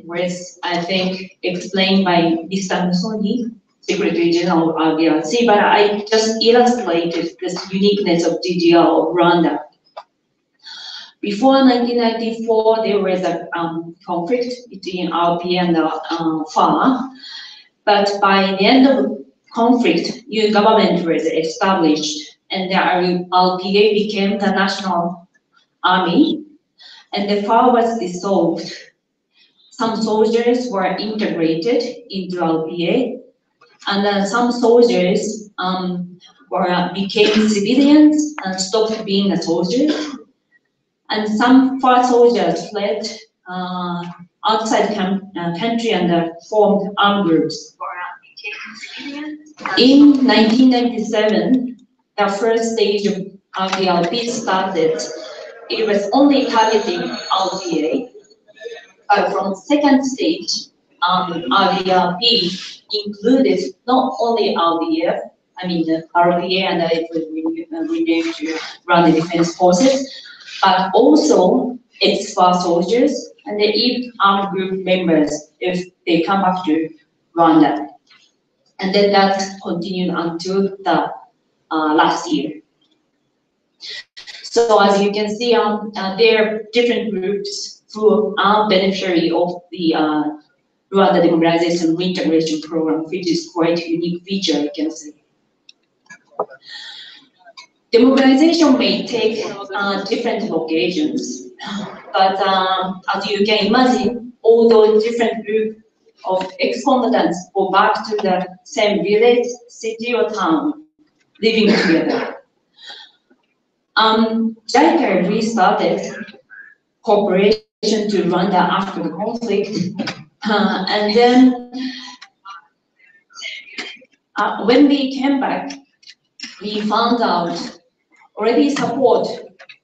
was, I think, explained by Mr. Musoni, Secretary General of RDRC, but I just illustrated this uniqueness of DDR of Rwanda. Before 1994, there was a conflict between RP and FAR, but by the end of the conflict, new government was established, and the RPA became the national army, and the FAR was dissolved. Some soldiers were integrated into RPA, and some soldiers became civilians and stopped being a soldier. And some FAR soldiers fled outside country and formed armed groups. In 1997, the first stage of RPLP started. It was only targeting RPA. But from second stage, RPLP included not only RPF, I mean the RPA, and it was renamed to Rwanda Defense Forces, but also ex-FAR soldiers and the armed group members if they come back to Rwanda. And then that continued until the last year. So as you can see, there are different groups who are beneficiary of the Rwanda Demobilization Reintegration Program, which is quite a unique feature, I can say. Demobilization may take different locations, but as you can imagine, all those different groups of ex-combatants go back to the same village, city, or town, living together. JICA restarted cooperation to Rwanda after the conflict, and then when we came back, we found out already support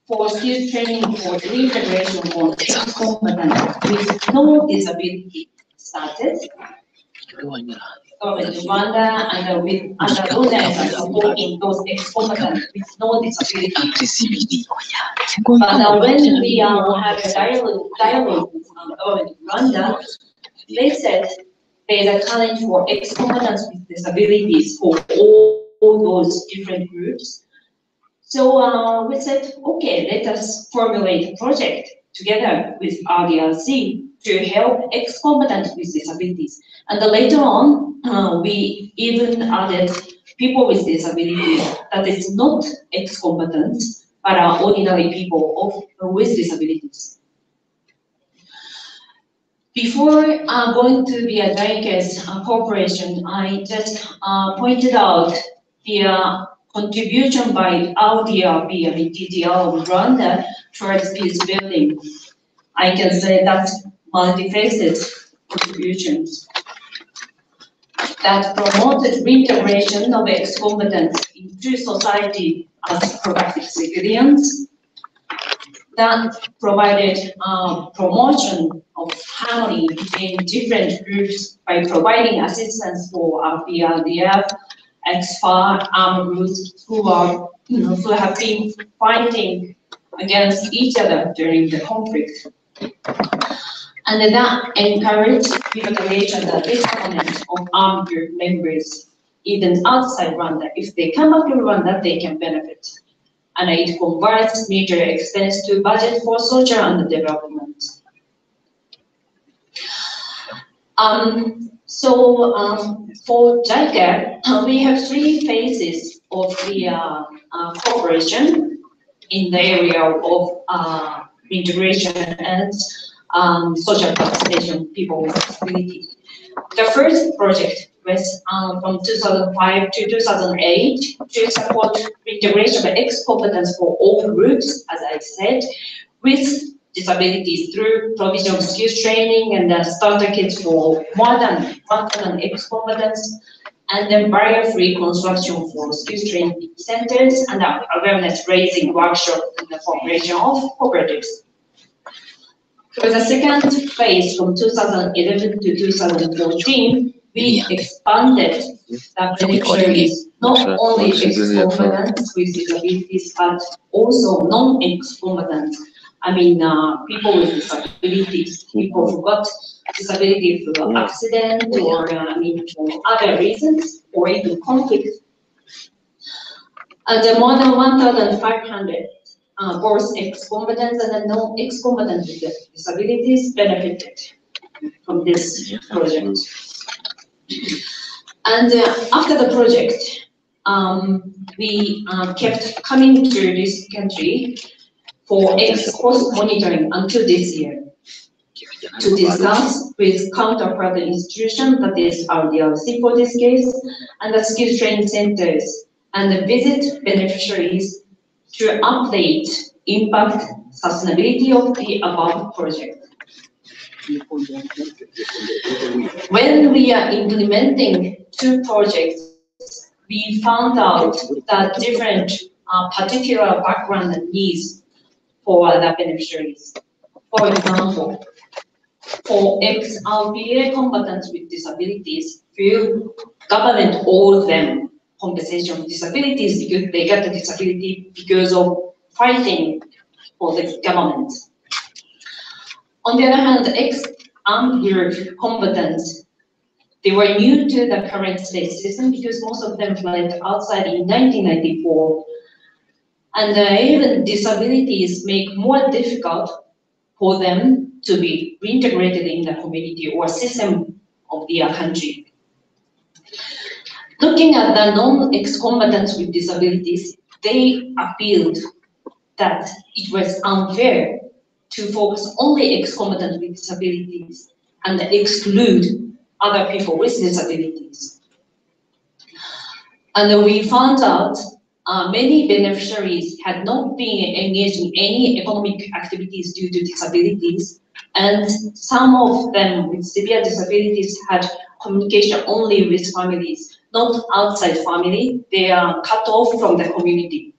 for skills training for reintegration of ex-combatants with no disability started. With Rwanda and with other donors supporting those ex-combatants with no disability. But when we had a dialogue with Rwanda, they said there's a challenge for ex-combatants with disabilities for all those different groups. So we said, okay, let us formulate a project together with RDRC to help ex-combatants with disabilities. And later on, we even added people with disabilities that is not ex-combatants, but are ordinary people with disabilities. Before going to the JICA's cooperation, I just pointed out the contribution by RDRP and DDR of Rwanda towards peace building. I can say that multifaceted contributions that promoted reintegration of ex-combatants into society as productive civilians, that provided promotion of harmony between different groups by providing assistance for RPRDF, ex-FAR armed groups who have been fighting against each other during the conflict. And that encouraged repatriation and resettlement of armed group members, even outside Rwanda. If they come back to Rwanda, they can benefit. And it converts major expense to budget for social and development. For JICA, we have three phases of the cooperation in the area of integration and social participation of people with disability. The first project was from 2005 to 2008 to support integration of ex-competence for all groups, as I said, with disabilities through provision of skills training and starter kits for more than 1,000 ex-competence, and then barrier-free construction for skills training centers and awareness-raising workshop in the formation of cooperatives. For the second phase from 2011 to 2014, we expanded the beneficiaries, not only ex-combatants with disabilities, but also non-ex-combatants people with disabilities, people who got disability through accident or for other reasons or even conflict. And more than 1,500 both ex-combatants and non-ex-combatants with disabilities benefited from this project. And after the project, we kept coming to this country for ex-post monitoring until this year to discuss with counterpart institution, that is RDLC for this case, and the skills training centers, and visit beneficiaries to update impact sustainability of the above project. When we are implementing two projects, we found out that different particular background and needs for the beneficiaries. For example, for ex-RPA combatants with disabilities, few government owes them compensation of disabilities because they got the disability because of fighting for the government. On the other hand, ex-armed group combatants, they were new to the current state system because most of them fled outside in 1994. And even disabilities make more difficult for them to be reintegrated in the community or system of their country. Looking at the non-ex-combatants with disabilities, they appealed that it was unfair to focus only ex-combatants with disabilities and exclude other people with disabilities. And we found out many beneficiaries had not been engaged in any economic activities due to disabilities, and some of them with severe disabilities had communication only with families, not outside family. They are cut off from the community.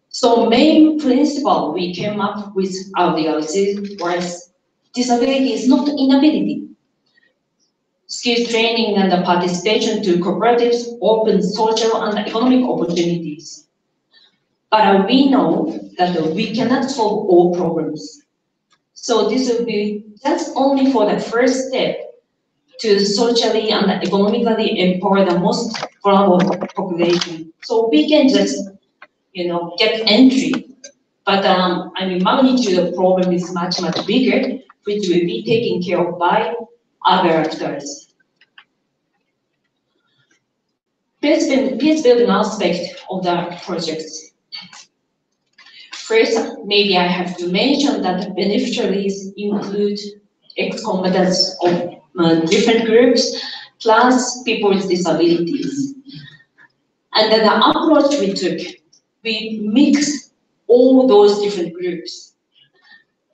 So main principle we came up with RDLC was disability is not inability. Skills training and the participation to cooperatives open social and economic opportunities. But we know that we cannot solve all problems. So this will be just only for the first step to socially and economically empower the most vulnerable population. So we can just, get entry. But magnitude of problem is much, much bigger, which will be taken care of by other actors. Peace building aspect of the project. First, maybe I have to mention that the beneficiaries include ex-combatants of different groups, plus people with disabilities. And then the approach we took, we mixed all those different groups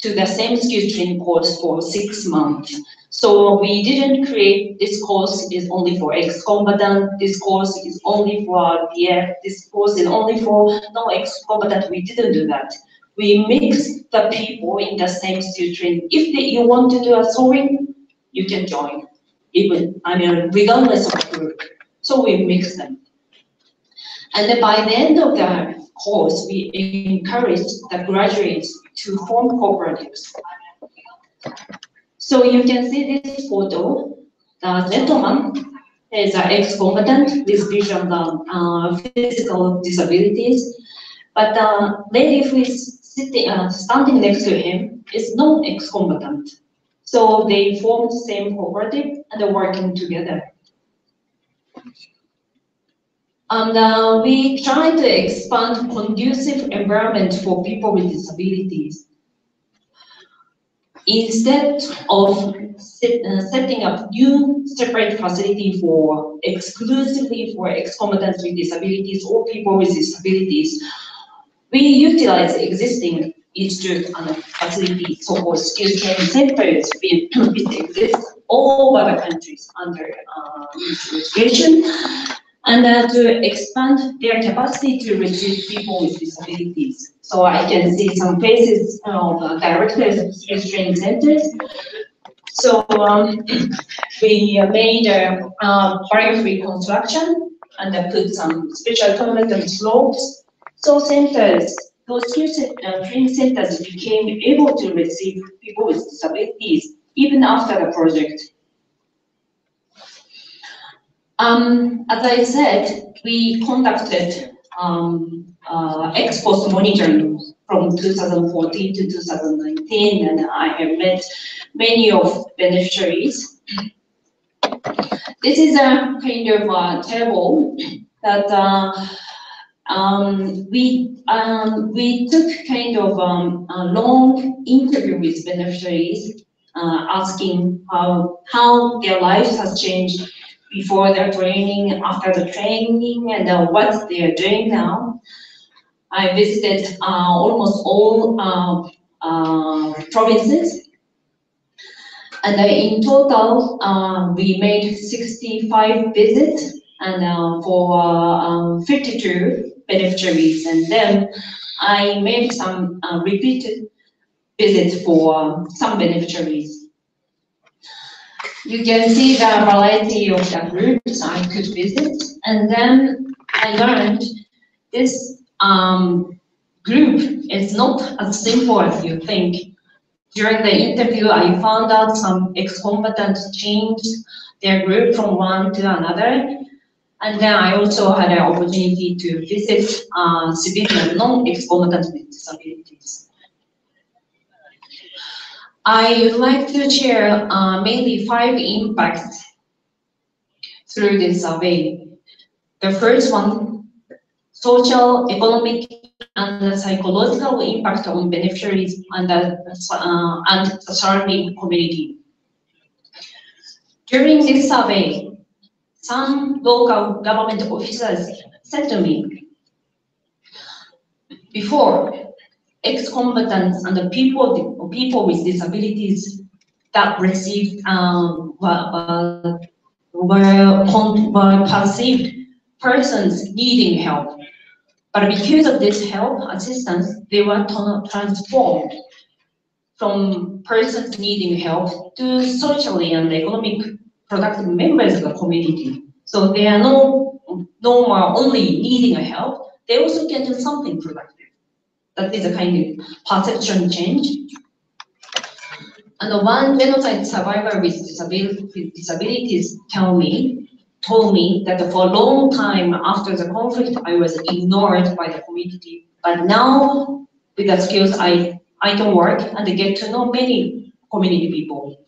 to the same skills training course for 6 months. So we didn't create this course is only for ex-combatant, this course is only for RPF, this course is only for non-ex-combatant. We didn't do that. We mixed the people in the same skills training. If you want to do a sewing, you can join, even regardless of group. So we mix them. And then by the end of the course, we encouraged the graduates to form cooperatives. So you can see this photo. The gentleman is an ex-combatant with vision physical disabilities, but the lady who is standing next to him is non-ex-combatant. So they formed the same cooperative and are working together. And we try to expand conducive environment for people with disabilities. Instead of setting up new separate facility exclusively for ex-combatants with disabilities or people with disabilities, we utilize existing institute and facilities, so-called skills training centers, which exist all over the countries under administration, and to expand their capacity to receive people with disabilities. So I can see some faces of directors of skills training centers. So we made a barrier-free construction and put some special toilet and slopes. So centers those training centers became able to receive people with disabilities even after the project. As I said, we conducted ex post monitoring from 2014 to 2019, and I have met many of beneficiaries. This is a kind of table that we took kind of a long interview with beneficiaries, asking how their lives has changed before their training, after the training, and what they are doing now. I visited almost all provinces, and in total we made 65 visits, and for 52 beneficiaries, and then I made some repeated visits for some beneficiaries. You can see the variety of the groups I could visit, and then I learned this group is not as simple as you think. During the interview, I found out some ex-combatants changed their group from one to another, and then I also had an opportunity to visit civilian non-ex-combatants with disabilities. I would like to share mainly 5 impacts through this survey. The first one, social, economic, and psychological impact on beneficiaries and the surrounding community. During this survey, some local government officers said to me, before, ex-combatants and the people with disabilities that received were perceived persons needing help. But because of this help assistance, they were transformed from persons needing help to socially and economic productive members of the community. So they are no more only needing help, they also can do something productive. That is a kind of perception change. And one genocide survivor with disabilities told me that for a long time after the conflict, I was ignored by the community. But now, with the skills I can work and get to know many community people.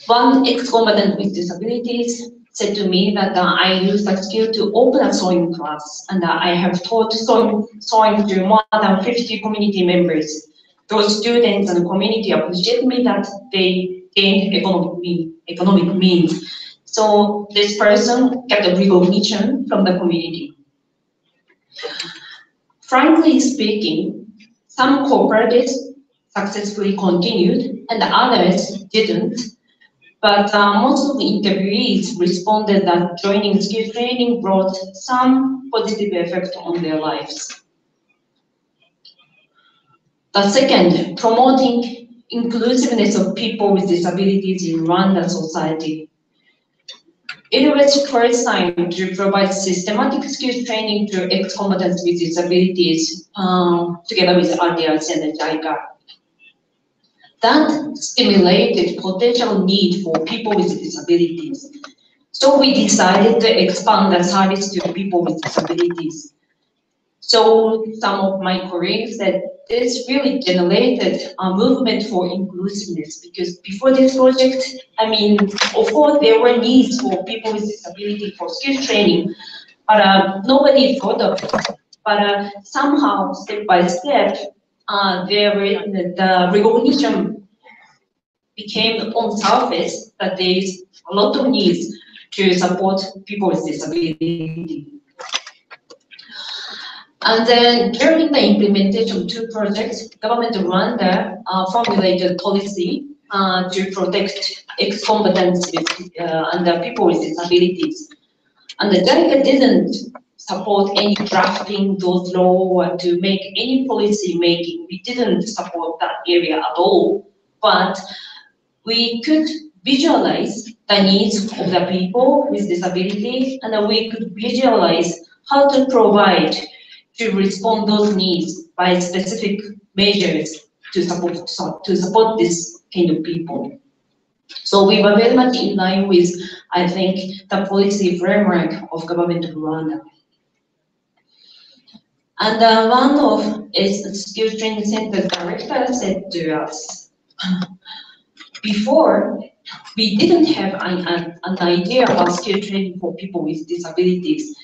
One ex-combatant with disabilities said to me that I used that skill to open a sewing class, and I have taught sewing to more than 50 community members. Those students and the community appreciate me that they gained economic means. So this person got a recognition from the community. Frankly speaking, some cooperatives successfully continued and others didn't. But most of the interviewees responded that joining skill training brought some positive effect on their lives. The second, promoting inclusiveness of people with disabilities in Rwanda society. It was first time to provide systematic skills training to ex-combatants with disabilities together with RDRC and JICA. That stimulated potential need for people with disabilities. So we decided to expand the service to people with disabilities. So some of my colleagues said this really generated a movement for inclusiveness, because before this project, I mean, of course there were needs for people with disability for skills training, but nobody thought of it. But somehow, step by step, the recognition became on surface that there is a lot of needs to support people with disability. And then during the implementation of 2 projects, government of Rwanda formulated policy to protect ex-combatants and the people with disabilities. And the JICA didn't support any drafting those laws or to make any policy making. We didn't support that area at all. But we could visualize the needs of the people with disabilities, and we could visualize how to provide to respond those needs by specific measures to support this kind of people. So we were very much in line with, I think, the policy framework of government of Rwanda. And one of its skills training center director said to us, before, we didn't have an idea about skill training for people with disabilities.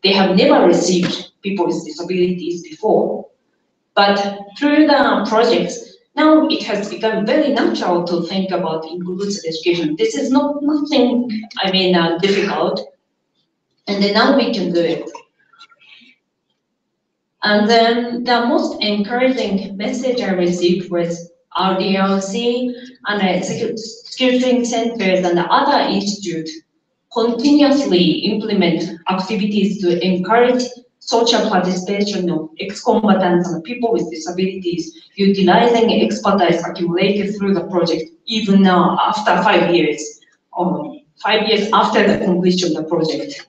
They have never received people with disabilities before. But through the projects, now it has become very natural to think about inclusive education. This is nothing, difficult. And then now we can do it. And then the most encouraging message I received was RDLC and skill training centers and other institutes continuously implement activities to encourage social participation of ex-combatants and people with disabilities, utilizing expertise accumulated through the project, even now after 5 years, or 5 years after the completion of the project.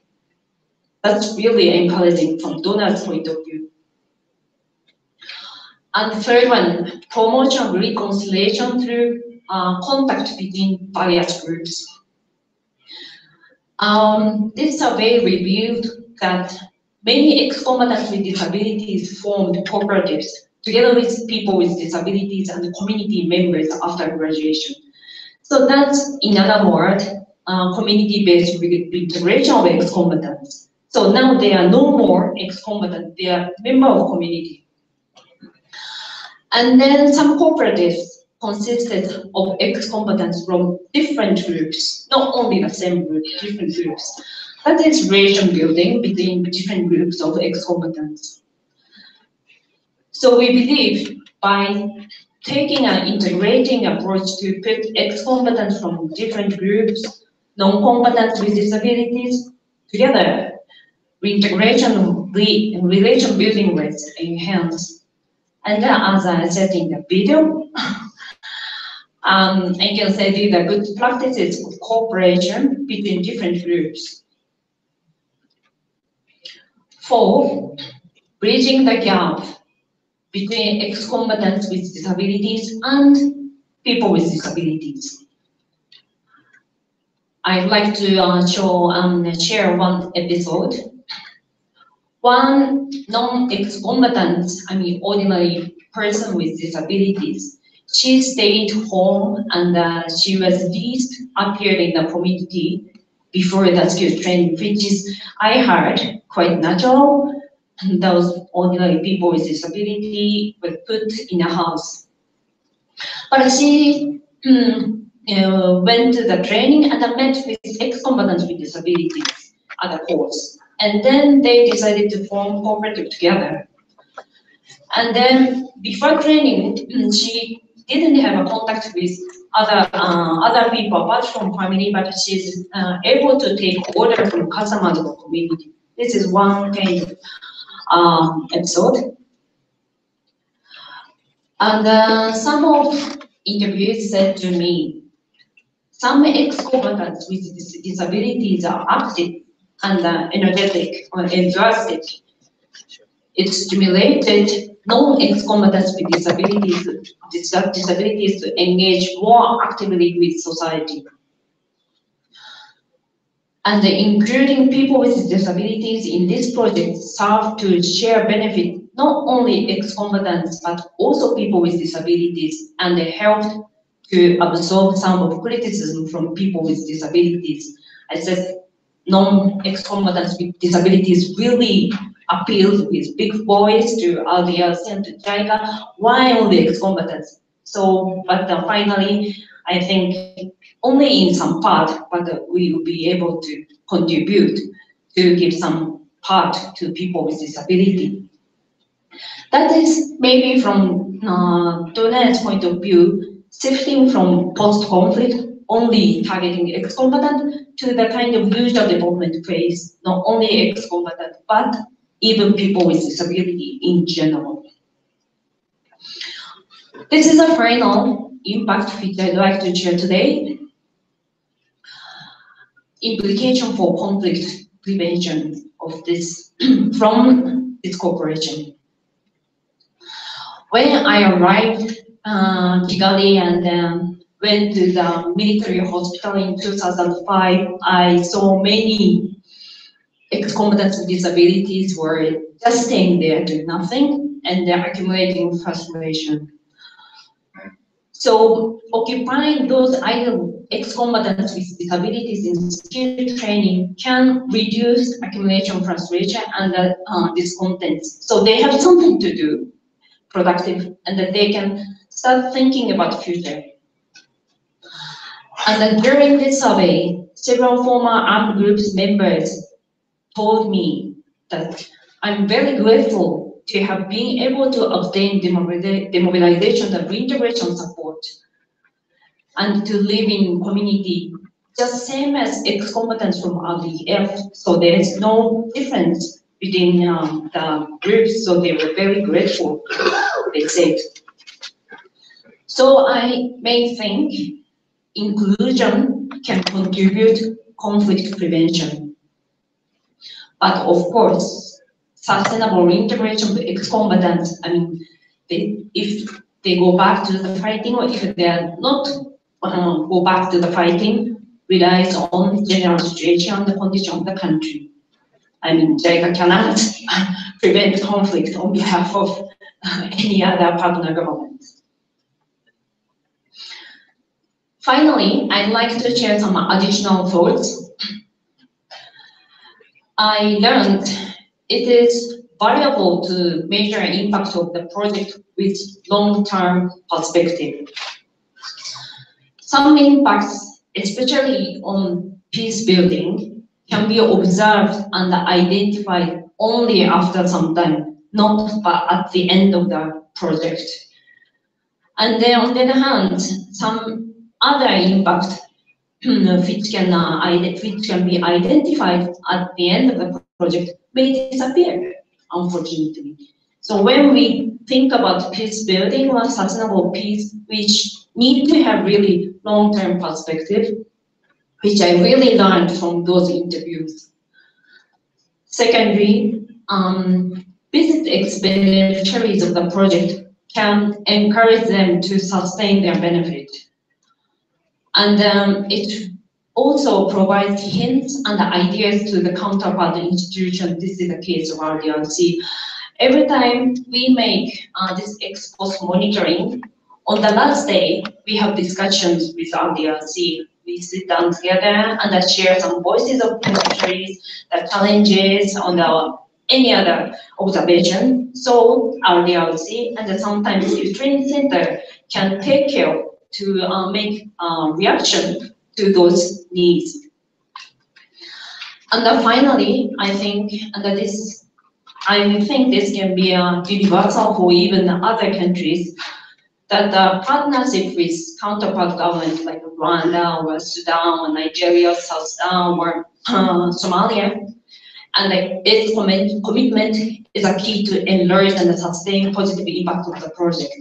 That's really encouraging from donors' point of view. And third one, promotion of reconciliation through contact between various groups. This survey revealed that many ex-combatants with disabilities formed cooperatives together with people with disabilities and community members after graduation. So that's, in other words, community-based integration of ex-combatants. So now they are no more ex-combatants, they are members of community. And then some cooperatives consisted of ex-combatants from different groups, not only the same group, different groups. That is relation building between different groups of ex-combatants. So we believe by taking an integrating approach to put ex-combatants from different groups, non-combatants with disabilities together, reintegration, relation building rates enhance. And as I said in the video, I can say these are good practices of cooperation between different groups. 4, bridging the gap between ex-combatants with disabilities and people with disabilities. I'd like to share one episode. One non-ex-combatant, ordinary person with disabilities, she stayed home and she was least appeared in the community before the skill training, which is, I heard, quite natural. Those ordinary people with disability were put in a house. But she went to the training and met with ex-combatants with disabilities at the course. And then they decided to form cooperative together. And then before training, she didn't have a contact with other people apart from family, but she's able to take order from customers of the community. This is one kind of episode. And some of interviews said to me, some ex-combatants with disabilities are active and energetic or enthusiastic. It stimulated non-ex-combatants with disabilities to engage more actively with society. And including people with disabilities in this project served to share benefit not only ex-combatants but also people with disabilities, and they helped to absorb some of criticism from people with disabilities. I said non-ex-combatants with disabilities really appealed with big voice to RDLC and to JICA. Why only ex-combatants? So, but finally, I think only in some part, but we will be able to contribute to give some part to people with disability. That is maybe from Dona's point of view, shifting from post-conflict only targeting ex-combatant to the kind of usual development phase, not only ex-combatant, but even people with disability in general. This is a final impact which I'd like to share today. Implication for conflict prevention of this from this cooperation. When I arrived Kigali and went to the military hospital in 2005, I saw many ex-combatants with disabilities were just staying there doing nothing, and they're accumulating frustration. So occupying those idle ex-combatants with disabilities in skill training can reduce accumulation frustration and discontent. So they have something to do, productive, and that they can start thinking about the future. And then during this survey, several former armed groups members told me that I'm very grateful to have been able to obtain demobilization and reintegration support and to live in community just same as ex-combatants from RDF. So there is no difference between the groups, so they were very grateful, they said. So I may think inclusion can contribute conflict prevention. But of course, sustainable reintegration of ex-combatants, I mean, if they go back to the fighting or if they are not go back to the fighting, relies on general situation and the condition of the country. I mean, JICA cannot prevent conflict on behalf of any other partner government. Finally, I'd like to share some additional thoughts. I learned it is valuable to measure impact of the project with long-term perspective. Some impacts, especially on peace building, can be observed and identified only after some time, not at the end of the project. And then on the other hand, some other impacts which can be identified at the end of the project may disappear, unfortunately. So when we think about peace building or sustainable peace, which need to have really long-term perspective, which I really learned from those interviews. Secondly, visit ex-beneficiaries of the project can encourage them to sustain their benefit. And it also provides hints and ideas to the counterpart institution. This is the case of RDRC. Every time we make this ex-post monitoring, on the last day, we have discussions with RDRC. We sit down together and share some voices of beneficiaries, the challenges, on any other observation. So RDRC and sometimes the training center can take care to make reaction to those needs. And finally, I think this can be universal for even other countries, that the partnership with counterpart governments like Rwanda or Sudan or Nigeria, South Sudan or Somalia, and its commitment is a key to enlarge and sustain positive impact of the project.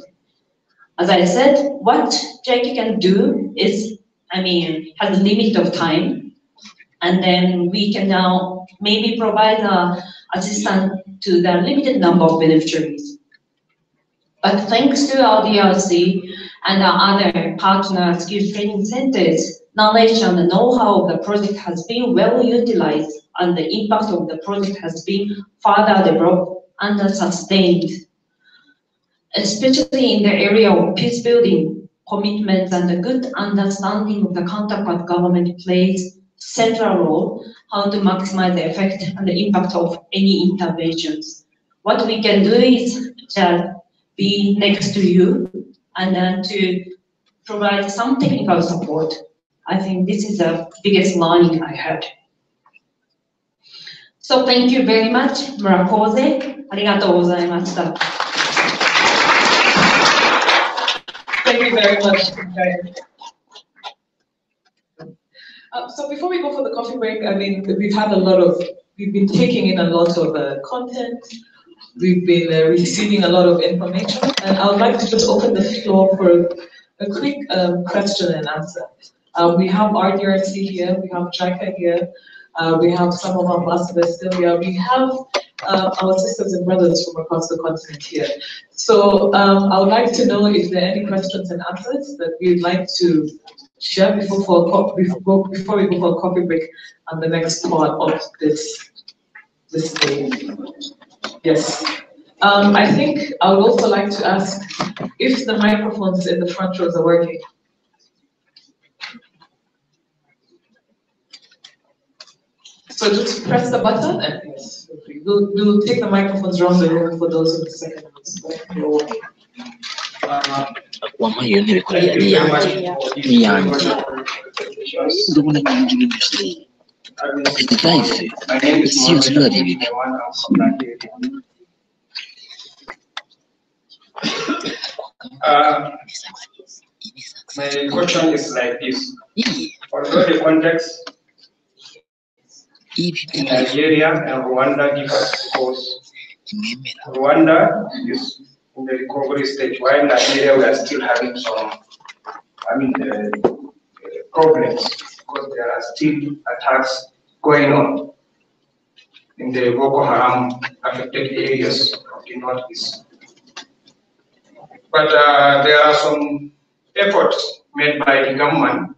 As I said, what JICA can do is, has a limit of time, and then we can now maybe provide assistance to the limited number of beneficiaries. But thanks to our DRC and our other partner skills training centers, knowledge and the know-how of the project has been well utilized, and the impact of the project has been further developed and sustained. Especially in the area of peace building, commitment and the good understanding of the counterpart government plays central role how to maximize the effect and the impact of any interventions. What we can do is just be next to you and then to provide some technical support. I think this is the biggest learning I had. So thank you very much. Murakoze. Arigatou gozaimashita. Thank you very much. So before we go for the coffee break, we've been taking in a lot of content. We've been receiving a lot of information, and I would like to just open the floor for a quick question and answer. We have RDRC here, we have JICA here, we have some of our ambassadors still here. We have our sisters and brothers from across the continent here. So I would like to know if there are any questions and answers that we'd like to share before we go for a coffee break on the next part of this day. Yes. I think I would also like to ask if the microphones in the front rows are working. So just press the button and yes, we'll take the microphones around the room for those in the second row. Wamayo ntibikora niyanjye ndabona nyinshi n'industry life isi yose irareba my question is like this. Although the context in Nigeria and Rwanda differs because Rwanda is in the recovery stage, while Nigeria we are still having some, problems because there are still attacks going on in the Boko Haram affected areas of the northeast. But there are some efforts made by the government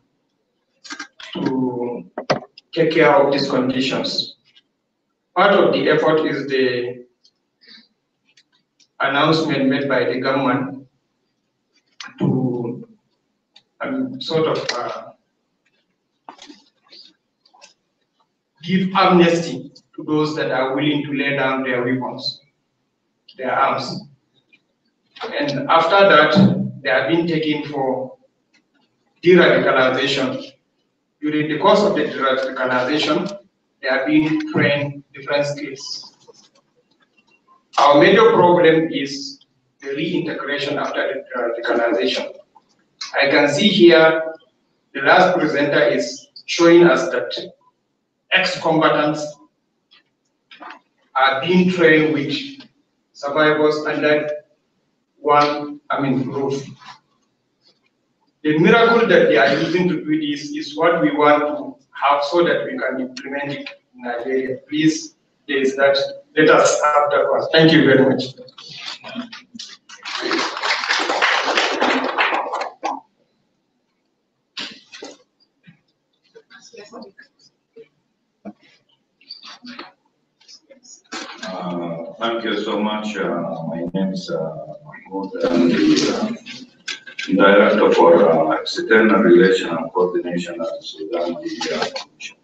to take care of these conditions. Part of the effort is the announcement made by the government to give amnesty to those that are willing to lay down their weapons, their arms. And after that, they have been taken for de-radicalization. During the course of the de-radicalization, they have been trained different skills. Our major problem is the reintegration after the radicalization. I can see here the last presenter is showing us that ex-combatants are being trained with survivors under one roof. The miracle that they are using to do this is what we want to have so that we can implement it in Nigeria. Please, there is that. Let us have that one. Thank you very much. Thank you so much. My name is Mahmoud. I'm the Director for External Relations and Coordination at the Sudan Media Commission.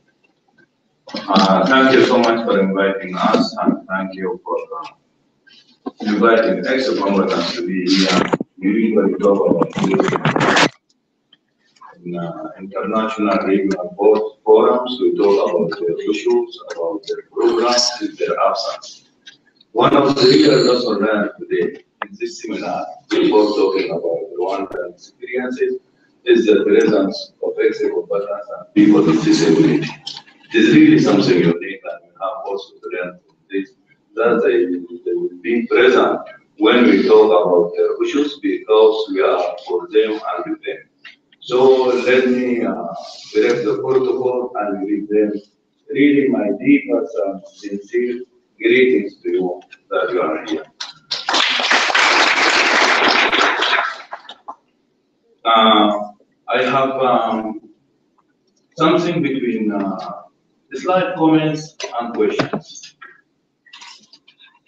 Thank you so much for inviting us, and thank you for inviting ex-combatants to be here. We usually talk about this in international regional forums. We talk about their issues, about their programs, their absence. One of the real lessons learned today in this seminar, before talking about Rwandan experiences, is the presence of ex-combatants and people with disability. It is really something unique, and we have also to learn from this, that they will be present when we talk about their issues because we are for them and with them. So let me direct the protocol and give them really my deepest and sincere greetings to you that you are here. I have something between slide comments and questions.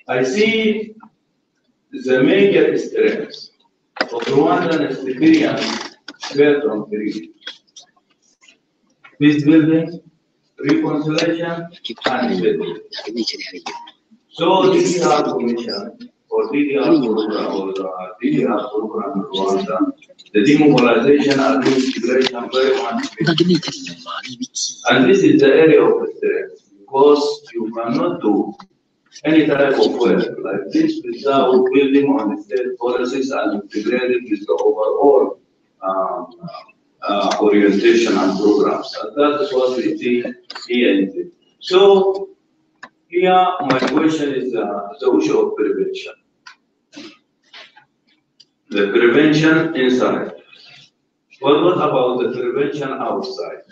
I see the major strengths of Rwandan experience based on three: peace building, reconciliation, and stability. So DDR Commission or DDR program or the DDR program in Rwanda, the demobilization and reintegration very much. And this is the area of strength because you cannot do any type of work like this without building on the state policies and integrating with the overall orientation and programs. And that is what we see here. So here my question is the issue of prevention. The prevention inside. But what about the prevention outside?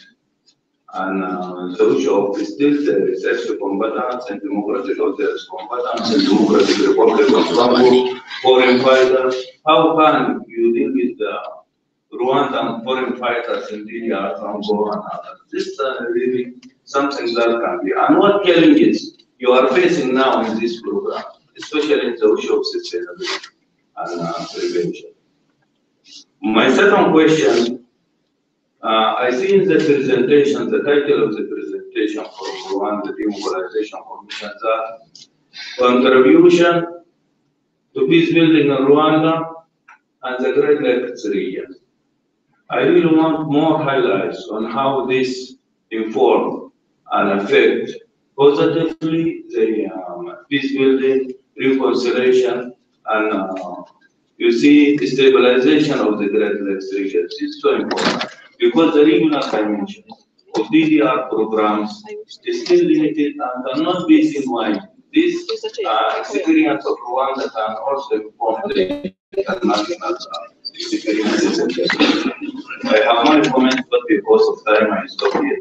And the issue of still there is ex-combatants and democratic combatants and democratic republic of Congo, foreign fighters. How can you deal with the Rwandan foreign fighters in DDR, Congo, and others? This is really something that can be. And what challenges you are facing now in this program, especially in the issue of sustainability and prevention? My second question, I see in the presentation, the title of the presentation for Rwanda Demobilization Commission, that contribution to peace building in Rwanda and the Great Lakes region. I really want more highlights on how this inform and affect positively the peace building, reconciliation, and you see the stabilization of the Great Lakes region. It's so important because the regional dimension of DDR programs is still limited and cannot be seen wide. This experience of Rwanda can also inform the international experiences. I have my comments, but because of time, I stop here.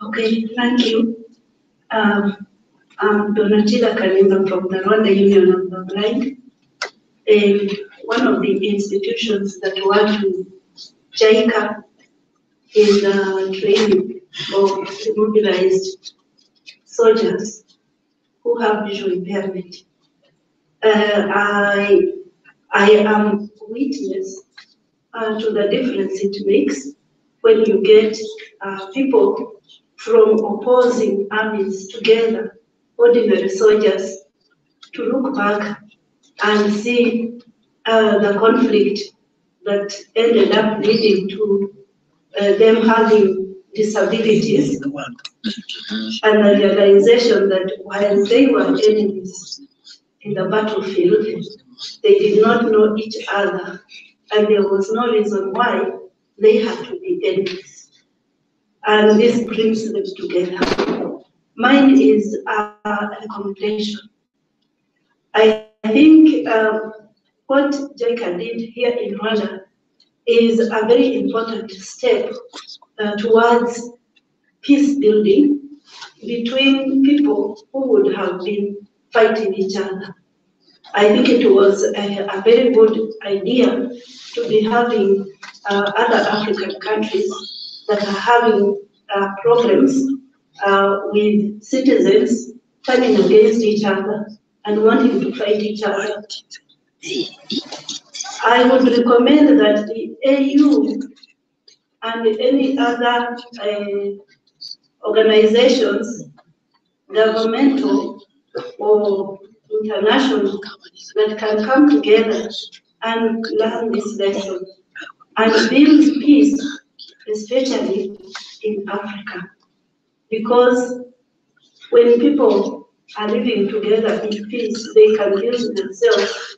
Okay, thank you. I'm Donatilla Kalinga from the Rwanda Union of the Blind. One of the institutions that work with JICA in training of mobilized soldiers who have visual impairment. I am witness to the difference it makes when you get people from opposing armies together, ordinary soldiers, to look back and see the conflict that ended up leading to them having disabilities, and the realization that while they were enemies in the battlefield, they did not know each other, and there was no reason why they had to be enemies. And this brings them together. Mine is a recommendation. I think what JICA did here in Rwanda is a very important step towards peace building between people who would have been fighting each other. I think it was a very good idea to be having other African countries that are having problems with citizens turning against each other and wanting to fight each other. I would recommend that the AU and any other organizations, governmental or international, that can come together and learn this lesson and build peace, especially in Africa. Because when people are living together in peace, they can build themselves.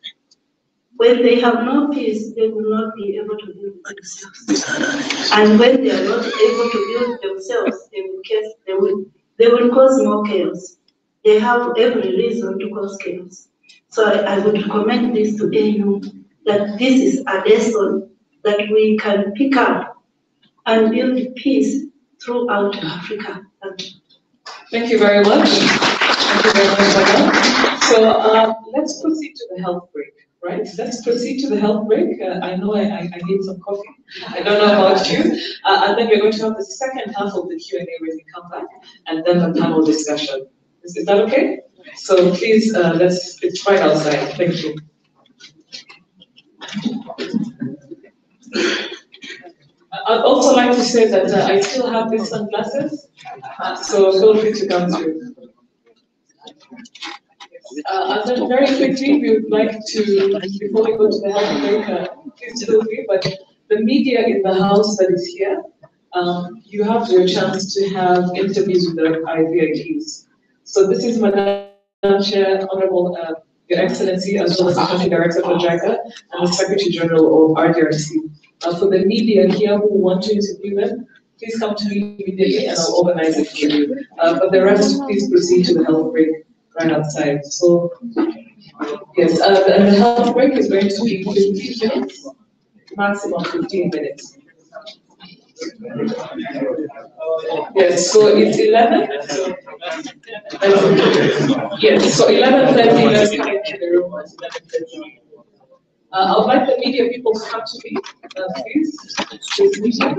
When they have no peace, they will not be able to build themselves. And when they are not able to build themselves, they will cause more chaos. They have every reason to cause chaos. So I would recommend this to AU, that this is a lesson that we can pick up and build peace throughout Africa. Thank you very much. Thank you very much, Madam. So let's proceed to the health break, right? Let's proceed to the health break. I know I need some coffee. I don't know about you. And then we're going to have the second half of the Q&A when we come back, and then the panel discussion. Is that okay? So please, it's right outside. Thank you. I'd also like to say that I still have these sunglasses, so feel free to come through. And then very quickly, we would like to, before we go to the health break, please feel free, but the media in the house that is here, you have your chance to have interviews with the IVIPs. So this is Madam Chair, Honorable Your Excellency, as well as the Country Director for JICA and the Secretary General of RDRC. For the media here who want to interview them, please come to me immediately and I'll organize it for you. For the rest, please proceed to the health break right outside. So, yes, and the health break is going to be 15 minutes. maximum 15 minutes. Yes, so it's 11. Yes, so 11:30, let's come into the room at 11:30. I would like the media people to come to me, please. This meeting.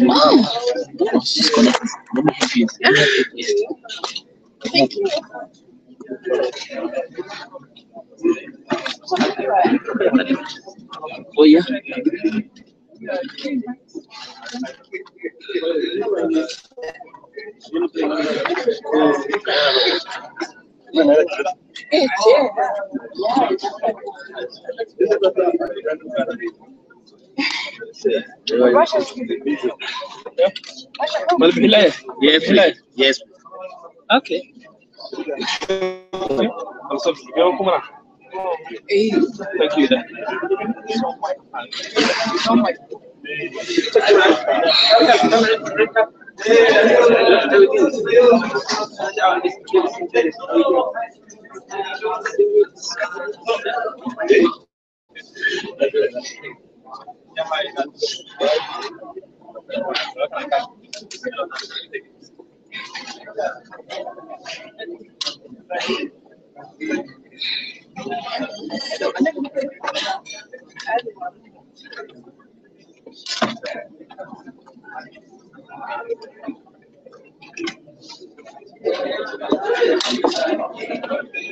Oh, she's connected. Let me help you. Thank you. Oh yeah. Yes, yes. Okay. Thank you.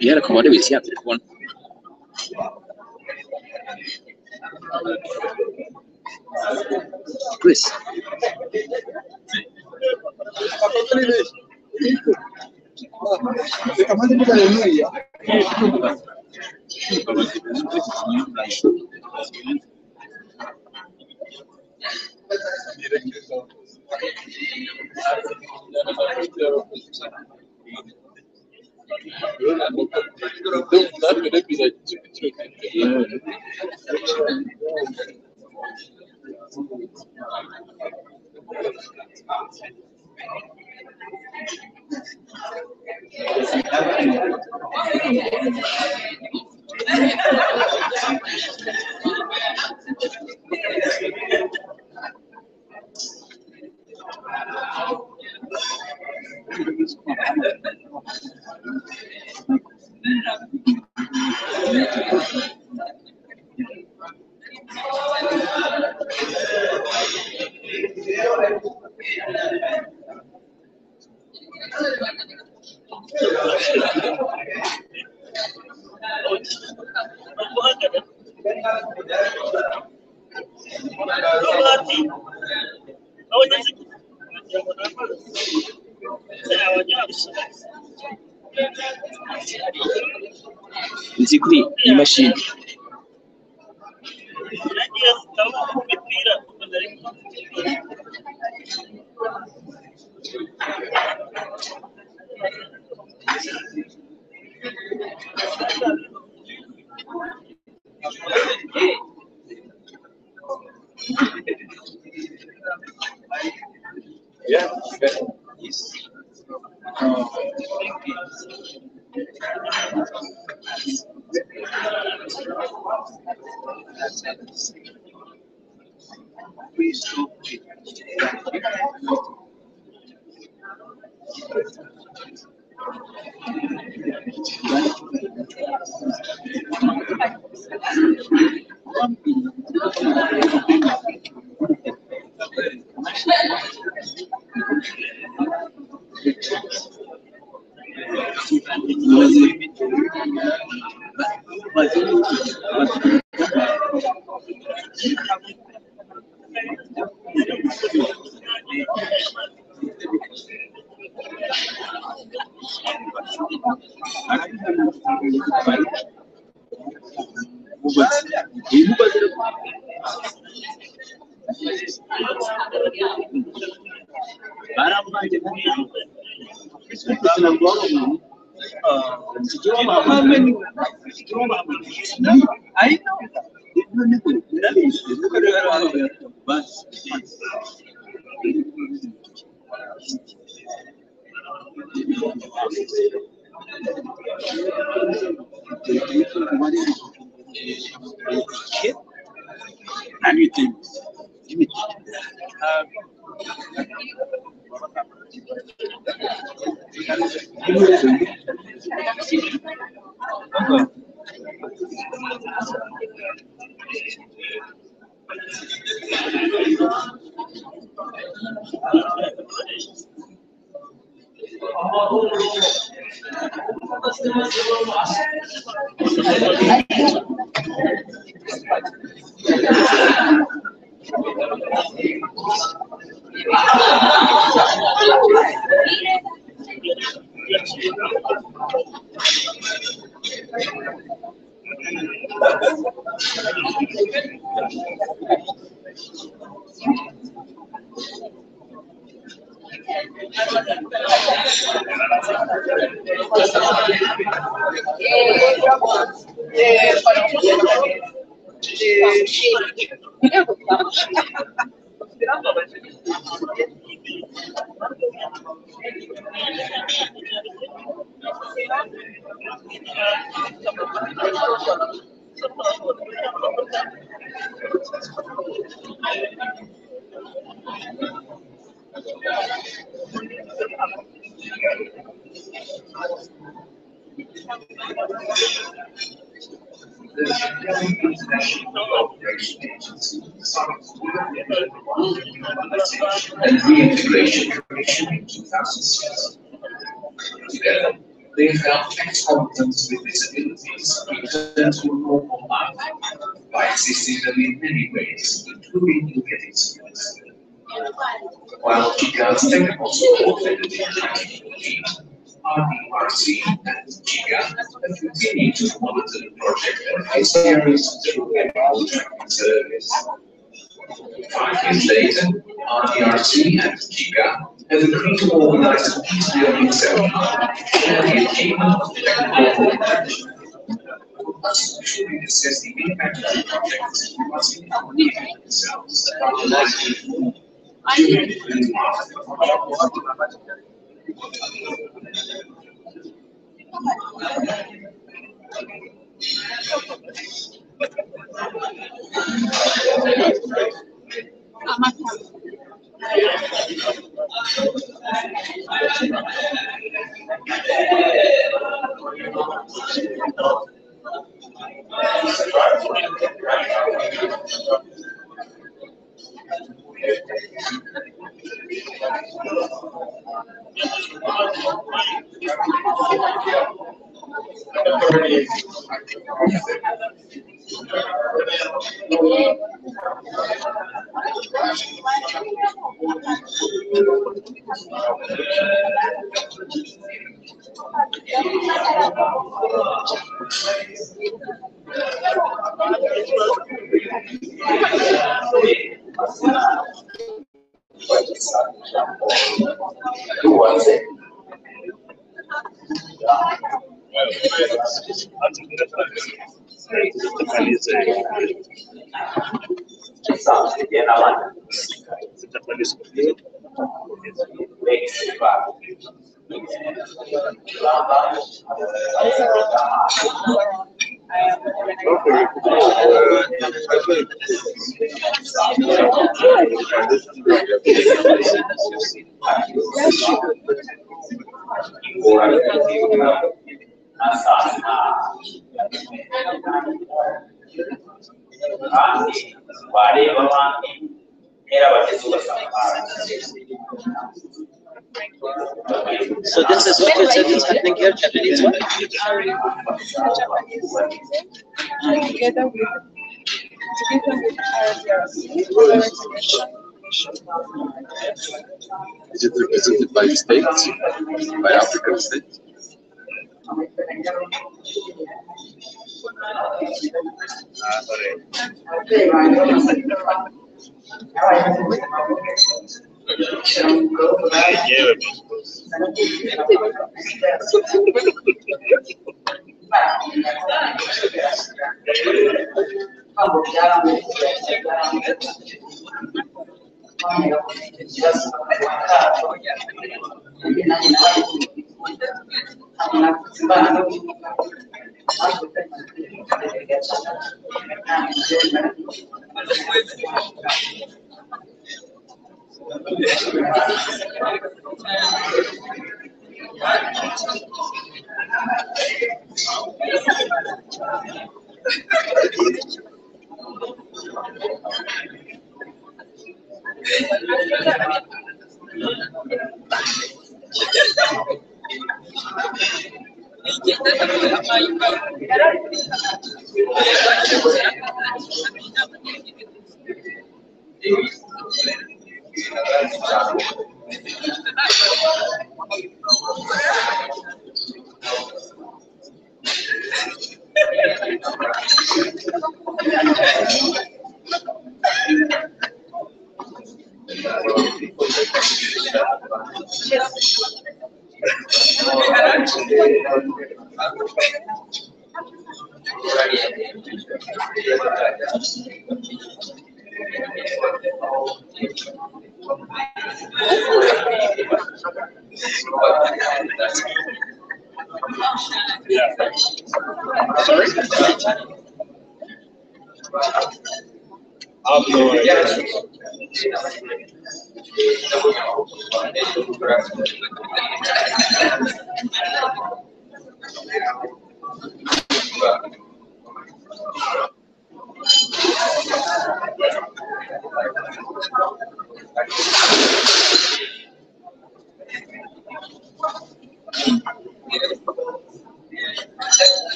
Yeah, come on, do it. Yeah, one. Chris. Nzi kuri iyi mashini. Yeah. Yes. and Reintegration Commission in 2006. Together, they helped ex-convicts with disabilities return to normal life by assisting them in many ways, including in getting skills. While JICA's technical support ended in 2014, RDRC and JICA have continued to monitor the project and face areas through a training service. 5 years later, RDRC and JICA have agreed to organize a peace-building seminar to share the achievement of technical cooperation. Us should assess the impact of the project once it completed themselves about the life during and after the project. So this is what you said is happening here, Japanese one? Together with Is it represented by states, by African states?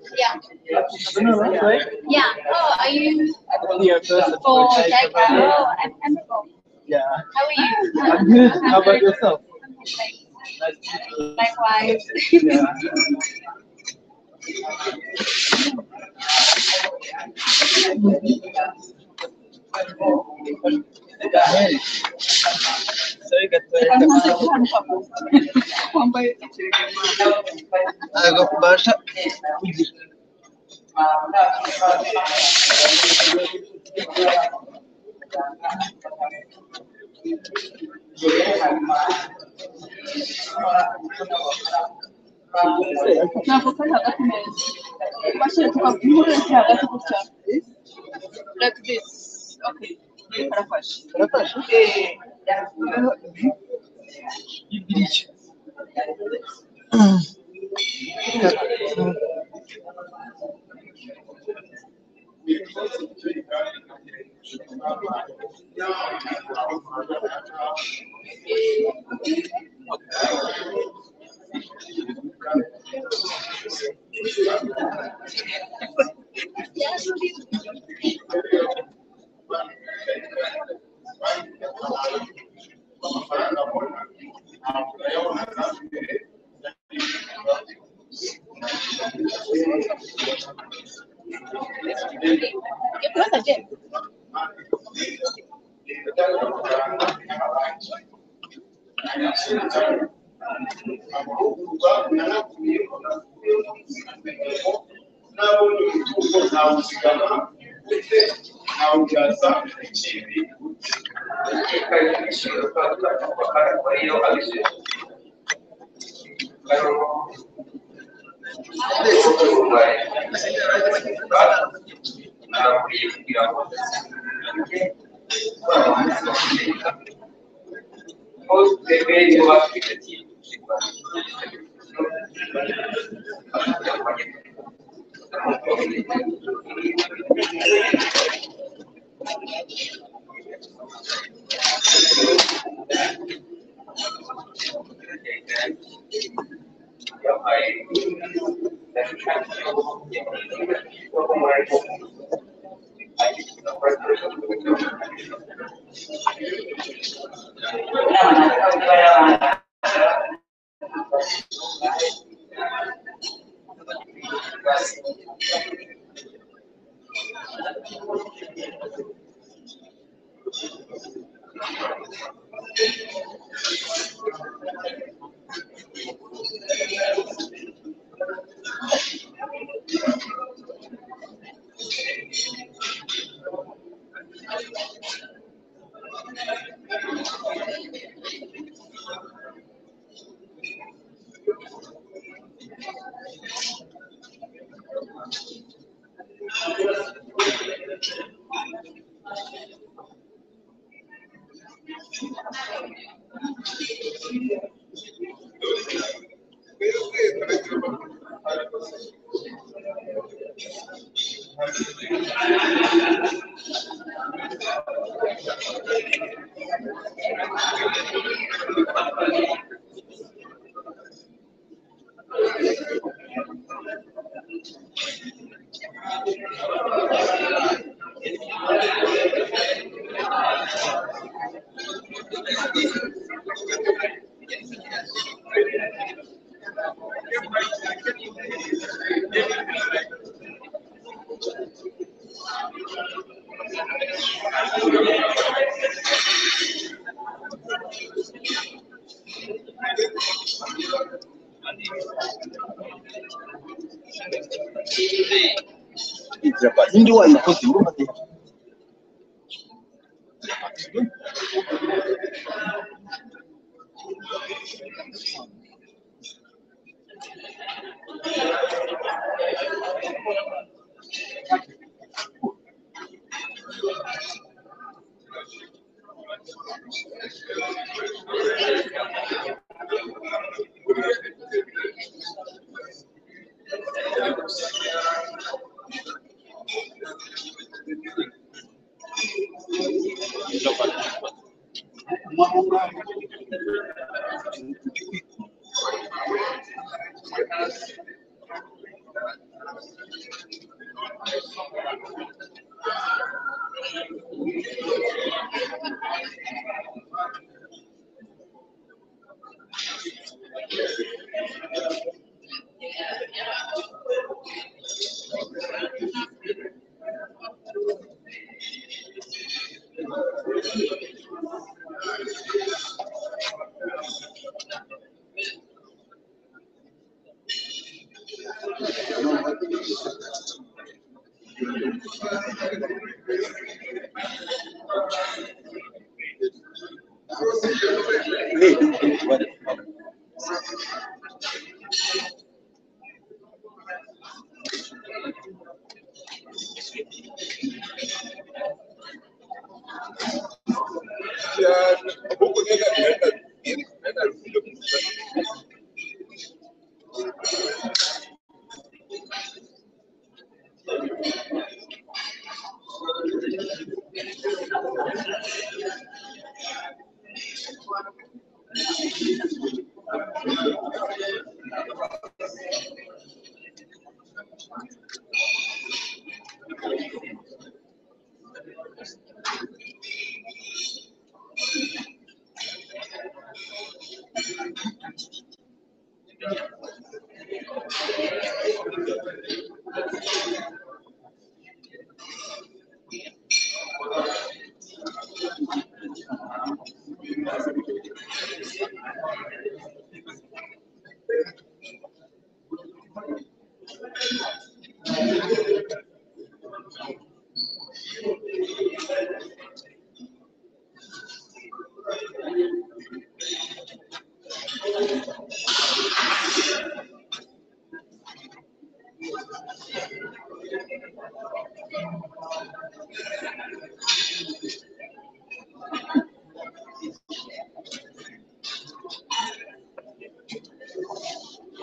Yeah. Yeah. Oh, are you for JICA? Oh, I'm for. Yeah. How are you? I'm good. How about yourself? Likewise. Yeah. ntabwo kubasha kugira ntabwo kari hagati neza bashyira tukamurenze hagati gutya like this okay karafashe karafashe idirishya ninde wayikoze urumva de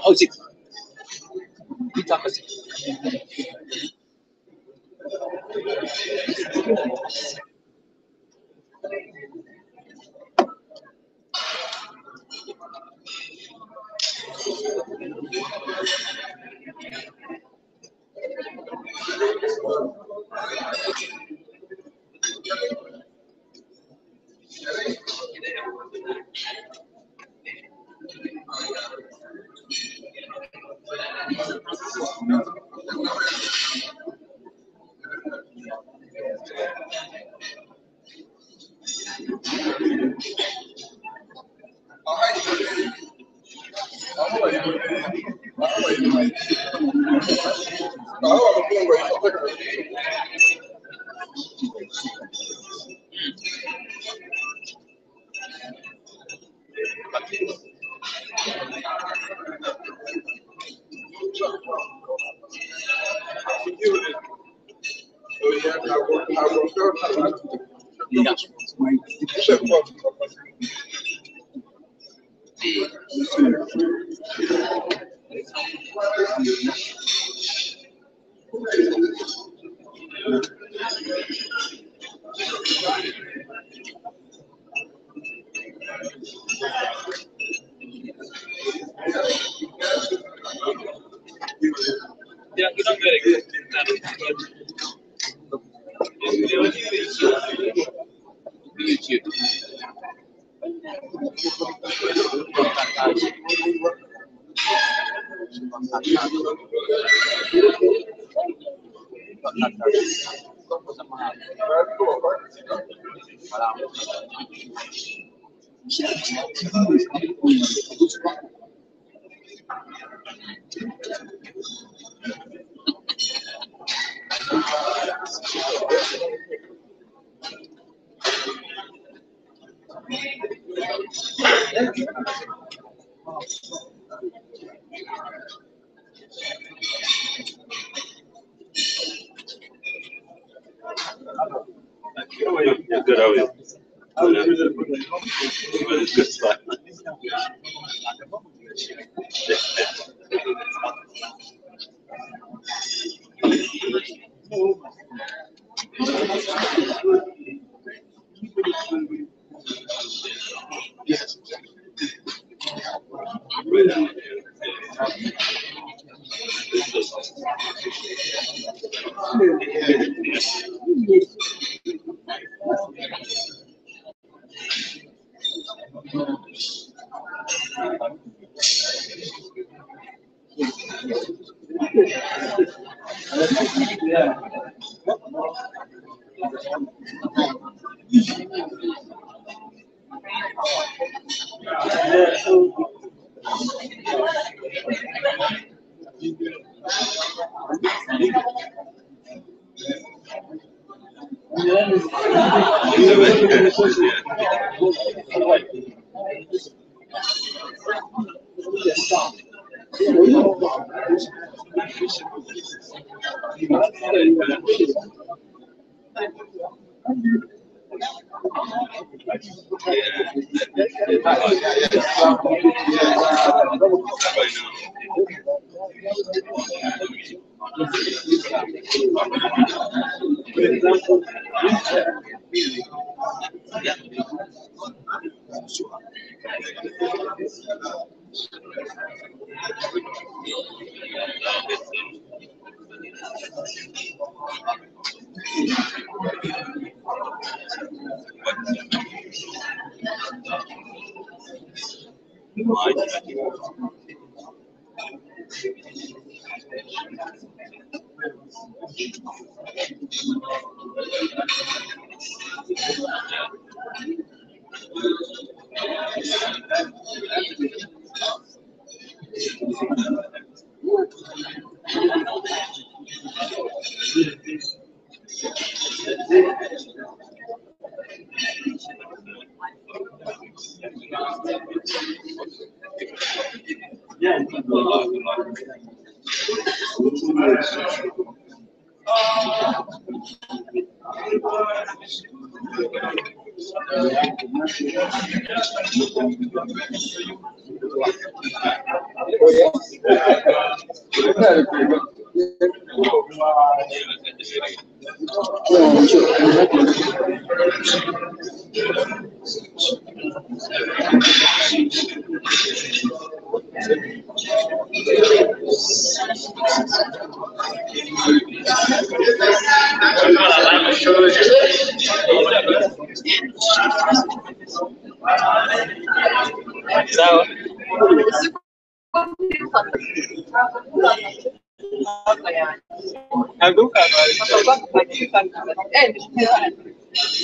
How's it? It's opposite. Good, how are you? Good stuff.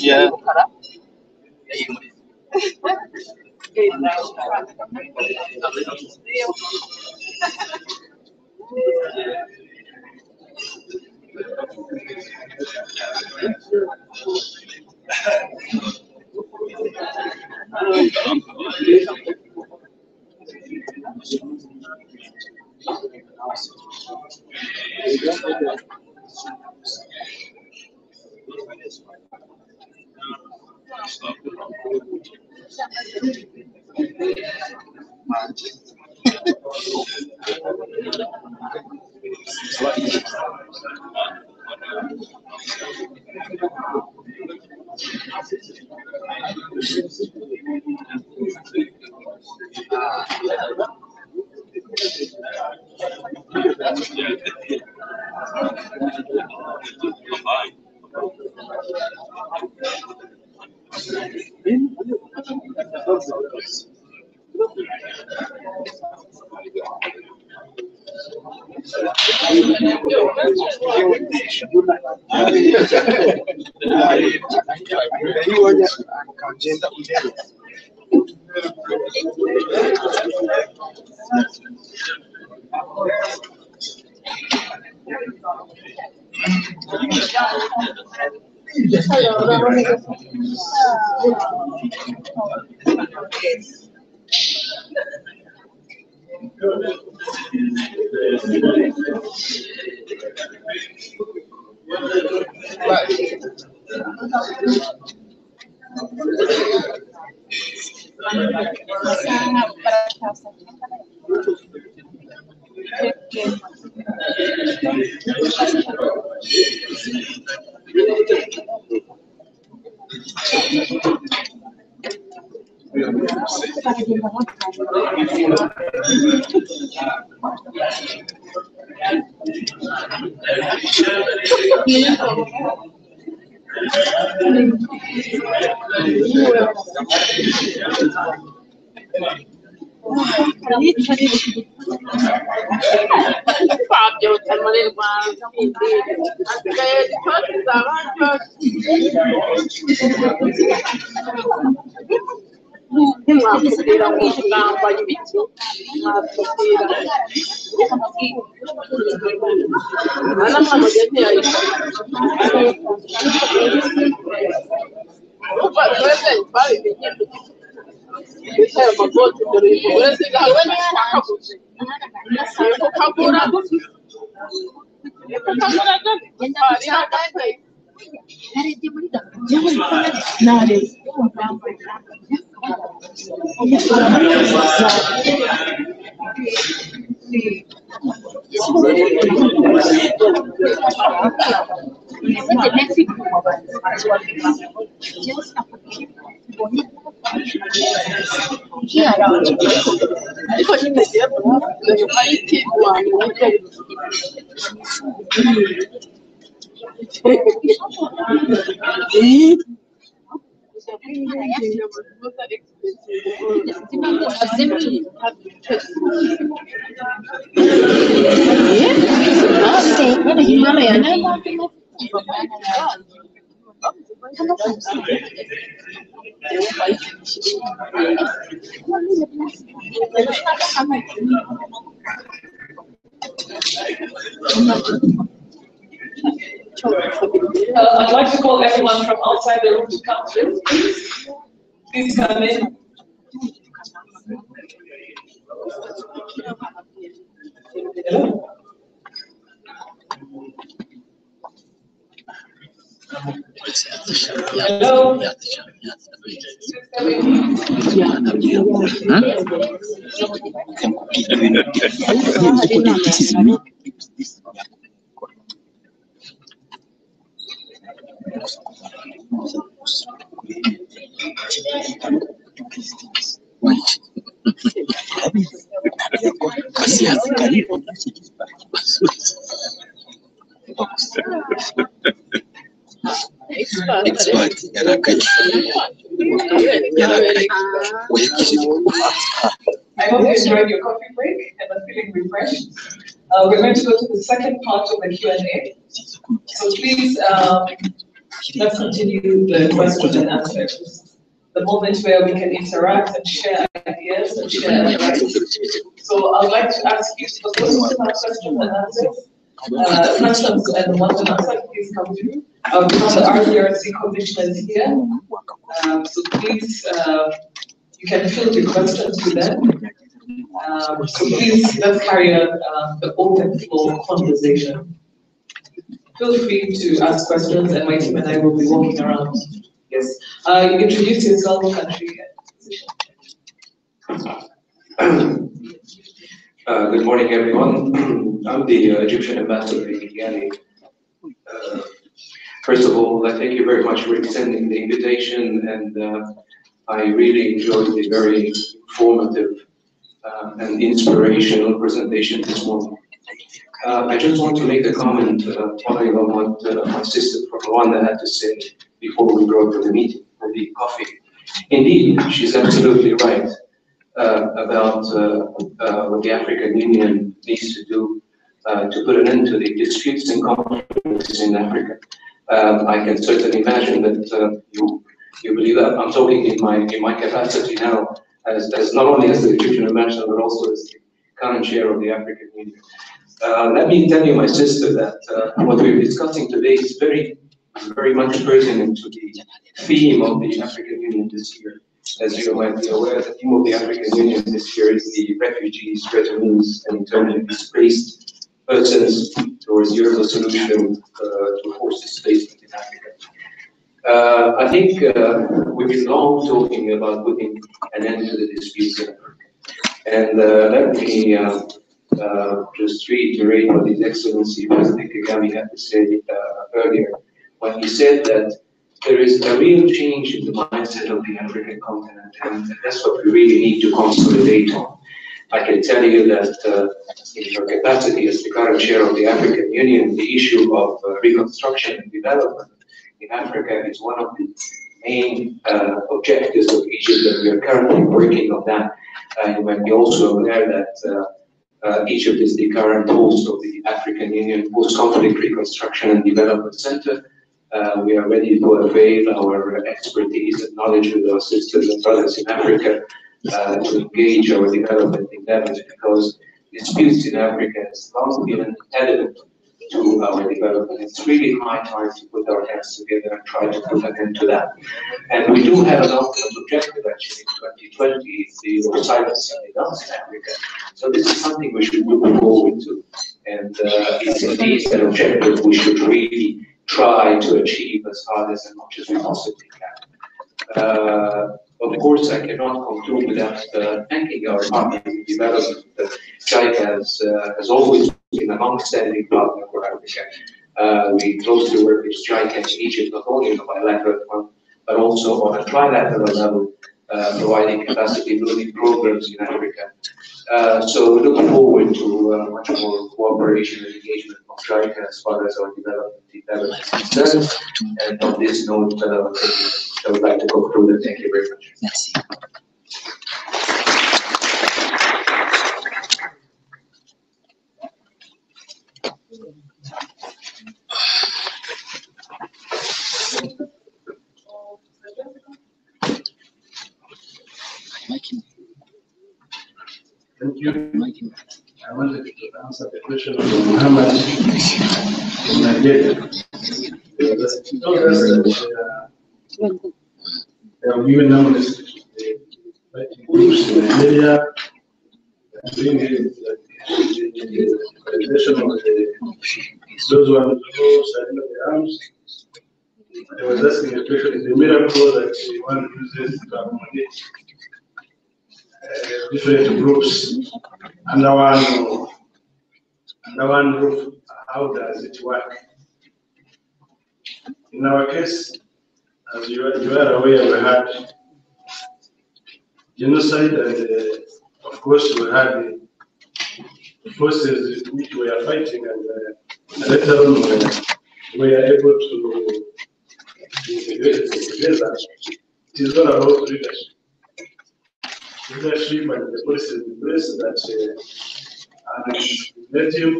Yeah. ntimwakubwira ngo mwambaye ibiki mwatubwira mwana mwana ugeze twese twabimenye bicaye amagoti dore uretse gahawe nakaguze kukagura ariko nyine ayiti wanyu I'd like to call everyone from outside the room to come through, please. Please come in. Hello. I hope you enjoyed your coffee break and are feeling refreshed. We're going to go to the second part of the Q&A. So please, let's continue the question and answers. The moment where we can interact and share ideas and share advice. So I'd like to ask you, for those who have questions and answers, questions and want to answer, please come through. We have the RDRC commissioners here. So please, you can field your questions to them. So please, let's carry on the open floor conversation. Feel free to ask questions, and my team and I will be walking around. Yes. Introduce yourself, country, and position. Good morning, everyone. I'm the Egyptian ambassador in Kigali. First of all, thank you very much for extending the invitation, and I really enjoyed the very informative and inspirational presentation this morning. I just want to make a comment following on what my sister from Rwanda had to say before we brought to the meeting for the coffee. Indeed, she's absolutely right about what the African Union needs to do to put an end to the disputes and conflicts in Africa. I can certainly imagine that you believe that I'm talking in my capacity now as not only as the Egyptian ambassador but also as the current chair of the African Union. Let me tell you, my sister, that what we're discussing today is very much pertinent to the theme of the African Union this year. As you might be aware, the theme of the African Union this year is the refugees, returnees, and internally displaced persons towards European solution to forced displacement in Africa. I think we've been long talking about putting an end to the disputes in Africa. And let me just reiterate what His Excellency President Kigali had to say earlier, when he said that there is a real change in the mindset of the African continent, and that's what we really need to consolidate on. I can tell you that in your capacity as the current chair of the African Union, the issue of reconstruction and development in Africa is one of the main objectives of Egypt, and we are currently working on that. You might be also aware that Egypt is the current host of the African Union Post-Conflict Reconstruction and Development Center. We are ready to avail our expertise and knowledge with our sisters and brothers in Africa to engage our development endeavors, because disputes in Africa has long been an impediment to our development. It's really high time to put our hands together and try to put an end to that. And we do have an ultimate objective actually in 2020, zero silence in Africa. So this is something we should look forward to. And it's indeed an objective we should really try to achieve as hard as much as we possibly can. Of course, I cannot conclude without thanking our partners in development. JICA has always been a long-standing partner for Africa. We closely work with JICA in Egypt, not only on a bilateral front, but also on a trilateral level, providing capacity building programs in Africa. So we look forward to much more cooperation and engagement from JICA as far as our development is concerned. And on this note, I would like to conclude and thank you very much. Merci. Thank you. I wanted to answer the question of Muhammad from Nigeria. He told us that they are given numbers to the fighting groups in Nigeria, doing the organization of those who are signing up the arms. I was asking the question, is the miracle that one uses to accommodate different groups under one roof? How does it work? In our case, as you are aware, we had genocide, and of course we had the forces which we are fighting, and later on we are able to integrate them together. It is all about leadership. Leadership and the policies in place that are legislative.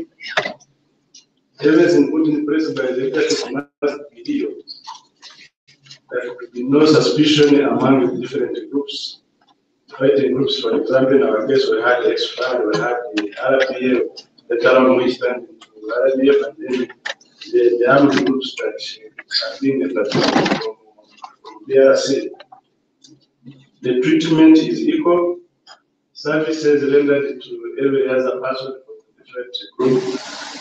Everything put in place by the leadership must be here. There could be no suspicion among different groups. Fighting groups, for example, in our case, we had the X-FAR, we had the RPA, later on we stand into RPF, and then the armed groups that are being established from DRC. The treatment is equal. Services rendered to every other person from a different group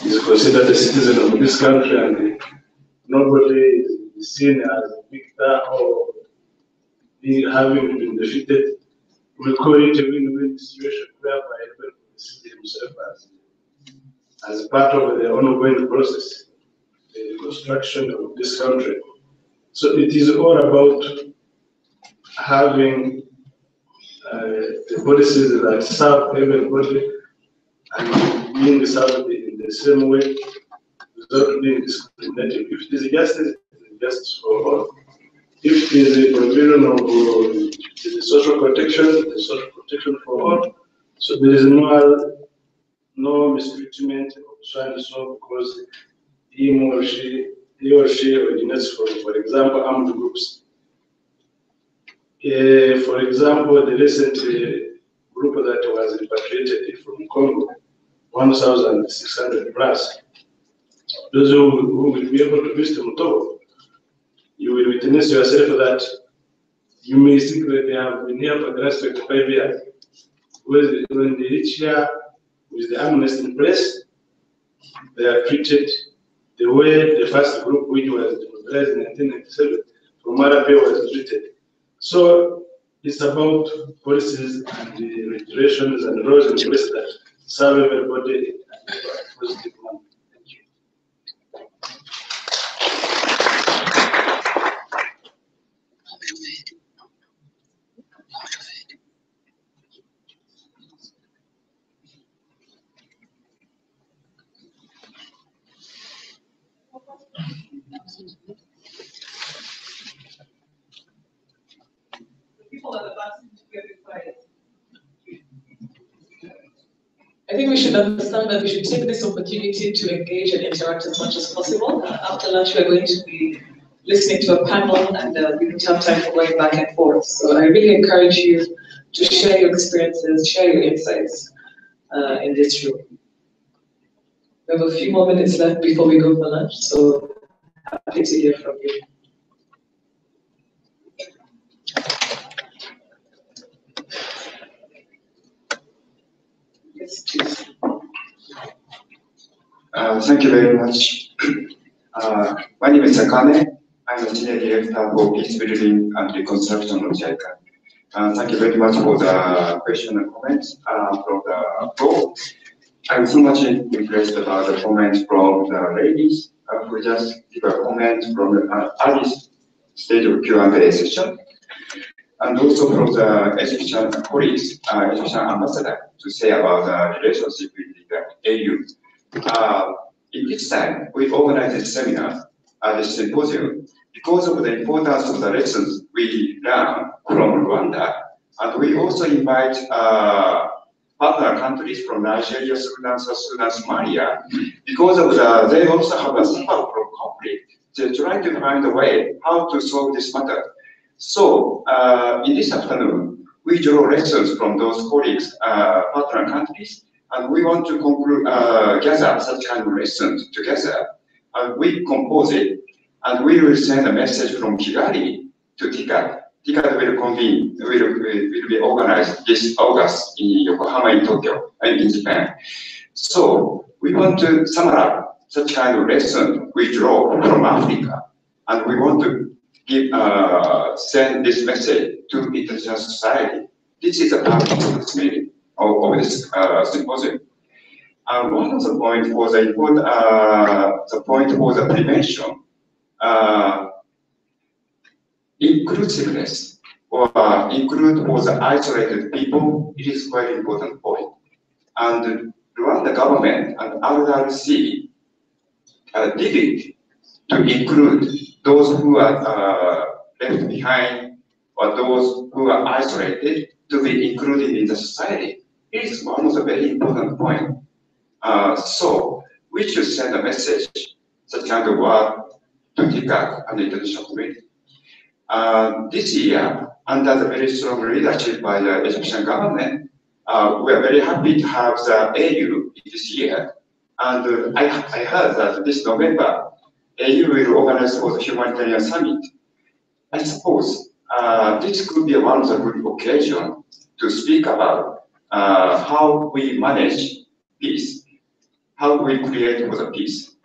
is considered a citizen of this country, and nobody is seen as a victor or having been defeated. We call it a win-win situation whereby everybody sees himself as part of the ongoing process, the construction of this country. So it is all about having the policies that serve everybody and being served in the same way without being discriminated. If it is justice, it is justice for all. If it is a provision of the social protection for all, so there is no mistreatment of so and so because he or she originates from, for example, armed groups. For example, the recent group that was repatriated from Congo, 1,600 plus, those who will be able to visit Mutobo, you will witness yourself that you may think that they have been here for the last 25 years. When they reach here with the amnesty in place, they are treated the way the first group, which was demobilized in 1997, from RPA was treated. So it's about policies and the regulations and laws in place that serve everybody in a positive manner. Thank you. People at the back seem to be very quiet. think we should understand that we should take this opportunity to engage and interact as much as possible. After lunch, we're going to be listening to a panel, and we don't have time for going back and forth. So I really encourage you to share your experiences, share your insights in this room. We have a few more minutes left before we go for lunch, so happy to hear from you. Yes, please. Thank you very much. My name is Akane. I'm the Senior Director for Peace Building and Reconstruction of JICA. Thank you very much for the question and comments from the floor. I'm so much impressed about the comments from the ladies who just give a comment from the early stage of Q&A session, and also from the Egyptian colleagues, Egyptian ambassador, to say about the relationship with the AU. In this time, we organized a seminar at the symposium because of the importance of the lessons we learned from Rwanda, and we also invite partner countries from Nigeria, Sudan, South Sudan, Somalia, because of they also have a suffer from conflict. They try to find a way how to solve this matter. So in this afternoon, we draw lessons from those colleagues, partner countries, and we want to conclude, gather such kind of lessons together. And we compose it, and we will send a message from Kigali to JICA. JICA will convene, will be organized this August in Yokohama, in Tokyo, and in Japan. So we want to summarize such kind of lesson we draw from Africa, and we want to give, send this message to international society. This is a part of this meeting, of this symposium. And one of the points was the important, the point for the prevention, inclusiveness, or include for the isolated people. It is quite important point. And Rwanda government and RRC did it to include those who are left behind or those who are isolated to be included in the society. It is one of the very important points. So we should send a message, such kind of work to JICA and the international community. This year, under the very strong leadership by the Egyptian government, we are very happy to have the AU this year. And I heard that this November, AU will organize for the humanitarian summit. I suppose this could be one of the good occasions to speak about how we manage peace, how we create for the peace.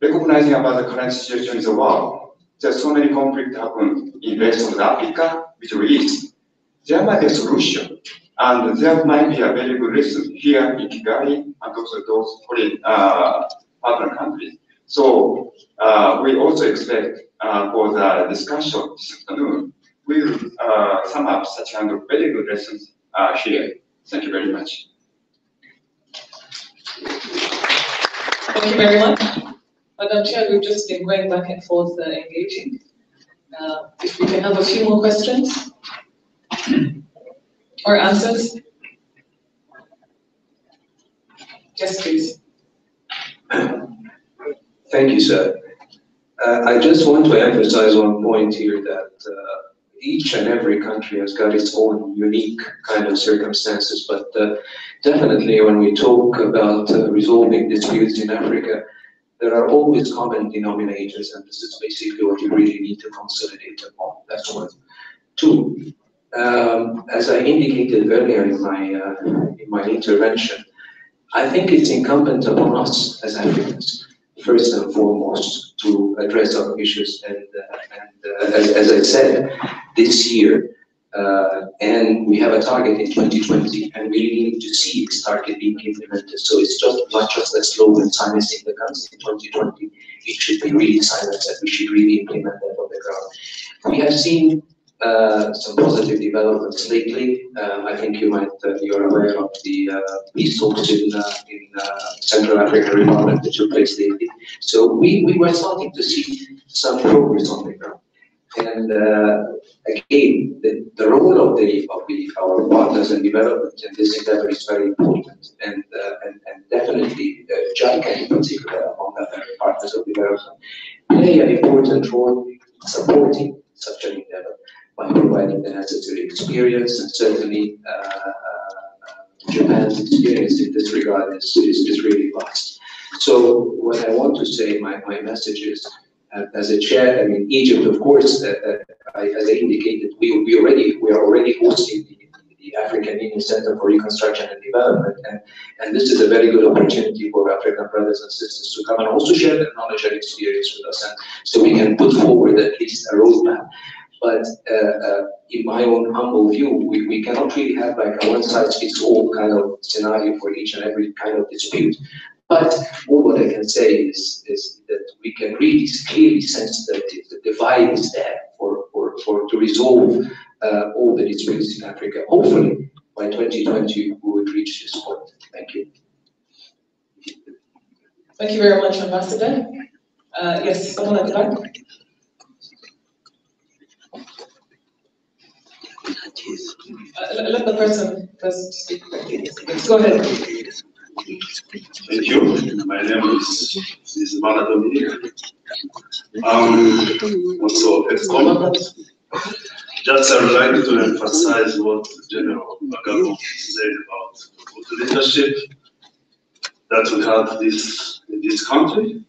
Recognizing about the current situation in the world, there's so many conflicts happen in the rest of Africa, Middle East. There might be a solution, and there might be a very good lesson here in Kigali and also those partner countries. So we also expect for the discussion this afternoon, we will sum up such kind of very good lessons here. Thank you very much. Thank you very much. Madam Chair, we've just been going back and forth engaging. If we can have a few more questions or answers. Yes, please. Thank you, sir. I just want to emphasize one point here that each and every country has got its own unique kind of circumstances, but definitely when we talk about resolving disputes in Africa, there are always common denominators, and this is basically what you really need to consolidate upon. That's one. Two, as I indicated earlier in my intervention, I think it's incumbent upon us as Africans, first and foremost, to address our issues. And as I said, this year, and we have a target in 2020, and we need to see this target being implemented. So it's just not just a slogan silencing the guns in 2020. It should be really silenced, and we should really implement that on the ground. We have seen some positive developments lately. I think you're aware of the peace talks in Central African Republic that took place lately. So we were starting to see some progress on the ground. And again, the role of our partners in development in this endeavor is very important, and definitely JICA in particular, among other partners of development, play an important role supporting such an endeavor by providing the necessary experience, and certainly Japan's experience in this regard is really vast. So what I want to say, my message is, as a chair, I mean, Egypt, of course, as I indicated, we are already hosting the African Union Center for Reconstruction and Development, and this is a very good opportunity for African brothers and sisters to come and also share their knowledge and experience with us, and so we can put forward at least a roadmap. But in my own humble view, we cannot really have like a one-size-fits-all kind of scenario for each and every kind of dispute. But all what I can say is that we can really clearly sense that the divide is there to resolve all the disputes in Africa. Hopefully, by 2020, we would reach this point. Thank you. Thank you very much, Ambassador. Yes, someone at the back. Let the person first speak. Go ahead. Thank you. My name is Mara Dominique. Also ex-combatant. Just I would like to emphasize what General Bagabo said about the leadership that we have in this country.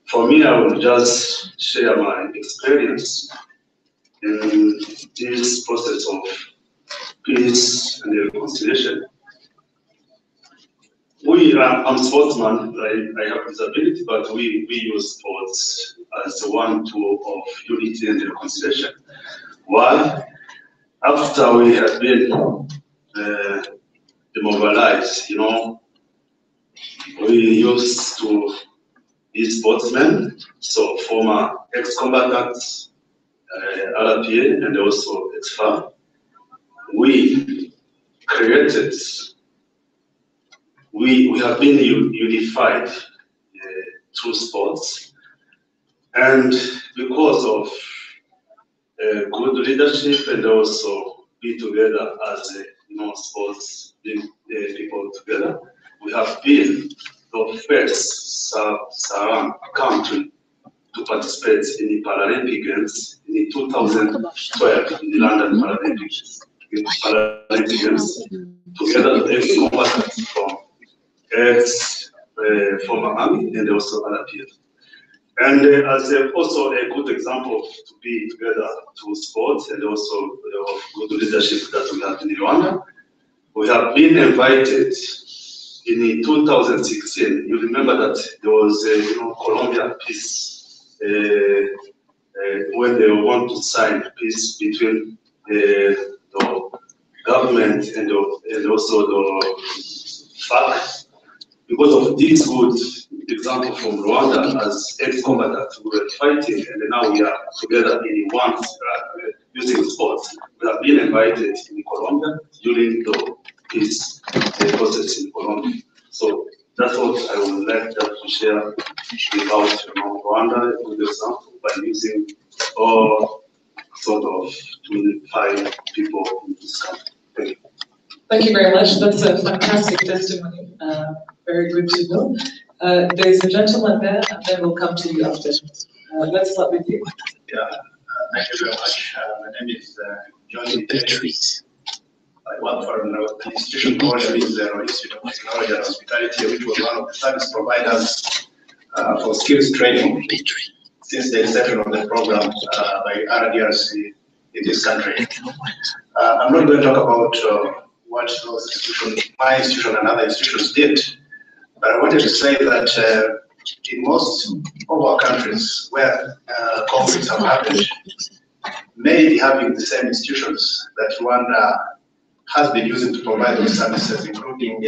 For me, I will just share my experience in this process of peace and reconciliation. I'm a sportsman, I have disability, but we use sports as one tool of unity and reconciliation. While after we have been demobilized, you know, we used to be sportsmen, so former ex-combatants, RPA, and also ex-FAR. We created, we have been unified through sports, and because of good leadership and also be together as sports people together, we have been the first Saharan country to participate in the Paralympic Games in 2012 in the London Paralympics. Games together ex-combatants from former army and also other peers. And as also a good example to be together to sports and also good leadership that we have in Rwanda, we have been invited in 2016. You remember that there was a Colombia peace when they want to sign peace between the government and also the FARC. Because of this good example from Rwanda as ex-combatants, we were fighting, and now we are together in one using sports. We have been invited in Colombia during the peace process in Colombia. So that's what I would like to share about Rwanda, a good example, by using all sort of 25 people in this country. Thank you. Thank you very much. That's a fantastic testimony. Very good to know. There's a gentleman there, and then we'll come to you after. Let's start with you. Yeah, thank you very much. My name is John Petries. I work for an institution called the Institute of Technology and Hospitality, which was one of the service providers for skills training since the inception of the program by RDRC in this country. I'm not going to talk about what those institutions, my institution and other institutions did, but I wanted to say that in most of our countries where conflicts have happened, may be having the same institutions that Rwanda has been using to provide those services, including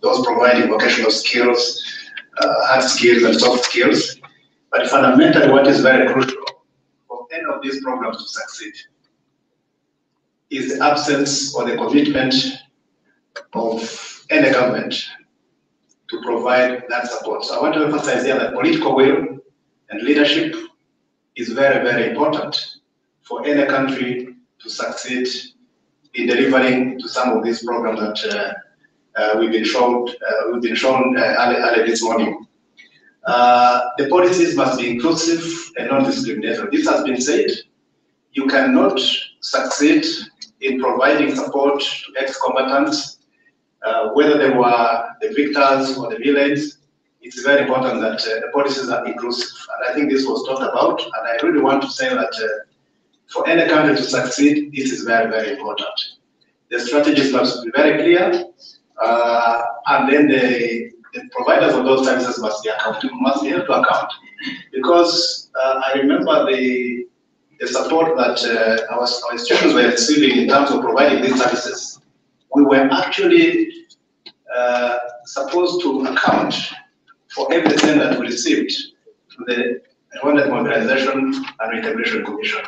those providing vocational skills, hard skills and soft skills. But fundamentally, what is very crucial for any of these programs to succeed is the absence or the commitment of any government to provide that support. So I want to emphasize here that political will and leadership is very, very important for any country to succeed in delivering to some of these programs that we've been shown early this morning. The policies must be inclusive and non-discriminatory. This has been said. You cannot succeed in providing support to ex-combatants, whether they were the victors or the villains. It's very important that the policies are inclusive. And I think this was talked about, and I really want to say that for any country to succeed, this is very, very important. The strategies must be very clear, and then the providers of those services must be accountable, must be held to account. Because I remember the support that our institutions were receiving in terms of providing these services. We were actually supposed to account for everything that we received to the Rwanda Mobilization and Integration Commission.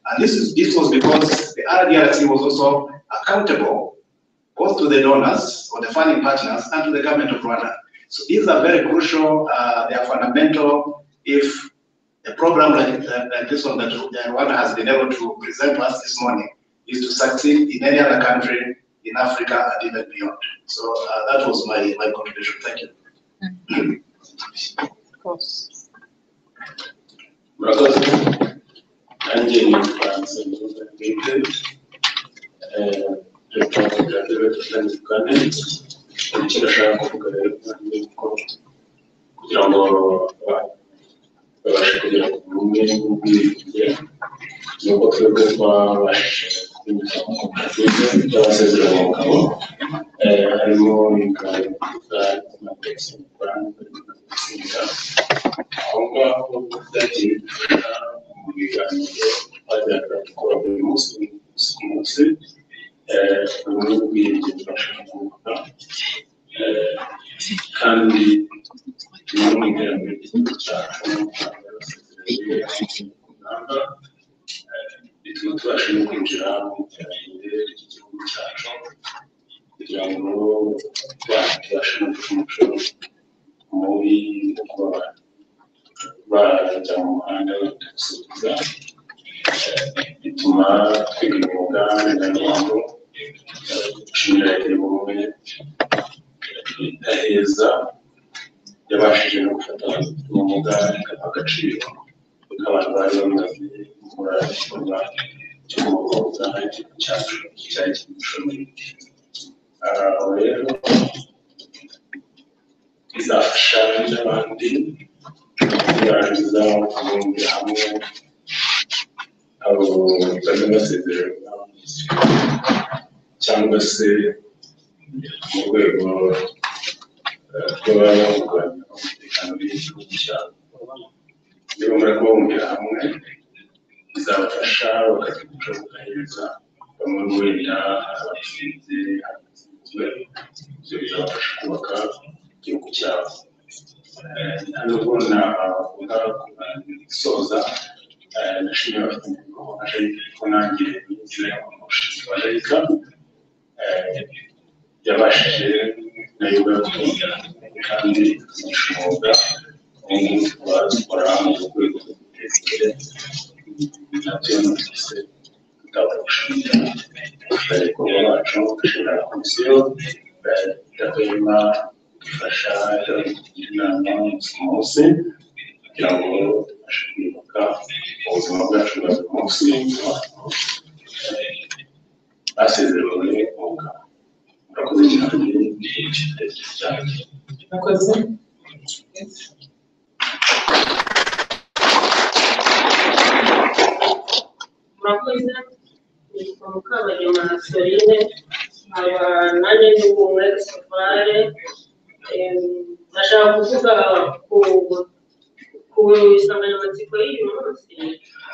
And this was because the RDRC was also accountable both to the donors or the funding partners and to the government of Rwanda. So these are very crucial, they are fundamental if a program like this one that Rwanda has been able to present to us this morning is to succeed in any other country in Africa and even beyond. So that was my contribution. Thank you. Of course. Nanjye ni France Mozambique, Repubulika Iharanira icyo ndashaka kuvuga rero ni uko kugira ngo babashe kugera ku bumwe n'ubwiyunge nuko twebwe twabashije kunyuza mu mashuri y'amasezerano y'umugabo harimo n'ingabo z'amategeko mu Rwanda aho ngaho byagiye bifasha mu biganiro bajyaga gukora buri munsi ku munsi ubumwe n'ubwiyunge bufasha kuvuga kandi no mu iterambere ry'igihugu cyacu bituma tubasha no kwinjira mu iterambere ry'igihugu cyacu kugira ngo tubashe no guca umuco mubi wo kuba bajya mu muhanda badasubiza bituma twiga imyuga n'ingendo gushimira ubumwe aheza yabashije no gufata ubumuga ikaha agaciro kuko abantu bari bamaze gukora igikorwa cyo kubohoza igihugu cyacu cyari kigishoboye. Aho rero bizafasha n'abandi kurangiza kubumbira hamwe abo bari basezererwa cyangwa se mu rwego rw'abahungabanya umutekano w'igihugu cyabo. Iyo bamara kubumbira hamwe bizabafasha bakagira umuco wo kubahiriza bamwe wenda abatsinze abatsinzwe, ibyo bizabafasha kubaka igihugu cyabo. Hano ubona avuga gusoza ndashimira abafatanyabikorwa nka JICA ko nanjye nizeye umushinga wa JICA yabashije nayo gutunga kandi kwigisha umwuga n'ubu twakora mu rwego rwo guteza imbere nabyo twese tutabashimira abafatanyabikorwa bacu bashimira komisiyo idahwema ifasha kugira inama umunsi ku munsi kugira ngo tubashe kwiyubaka ubuzima bwacu bwa buri munsi basezerewe umwuga. Murakoze cyane n'igitekerezo cyanjye. Murakoze. Murakoze. Nitwa Mukabanyuma Soline, nkaba nanjye ndi umu-ex-ofare. Ndashaka kuvuga ku insanganyamatsiko y'uyu munsi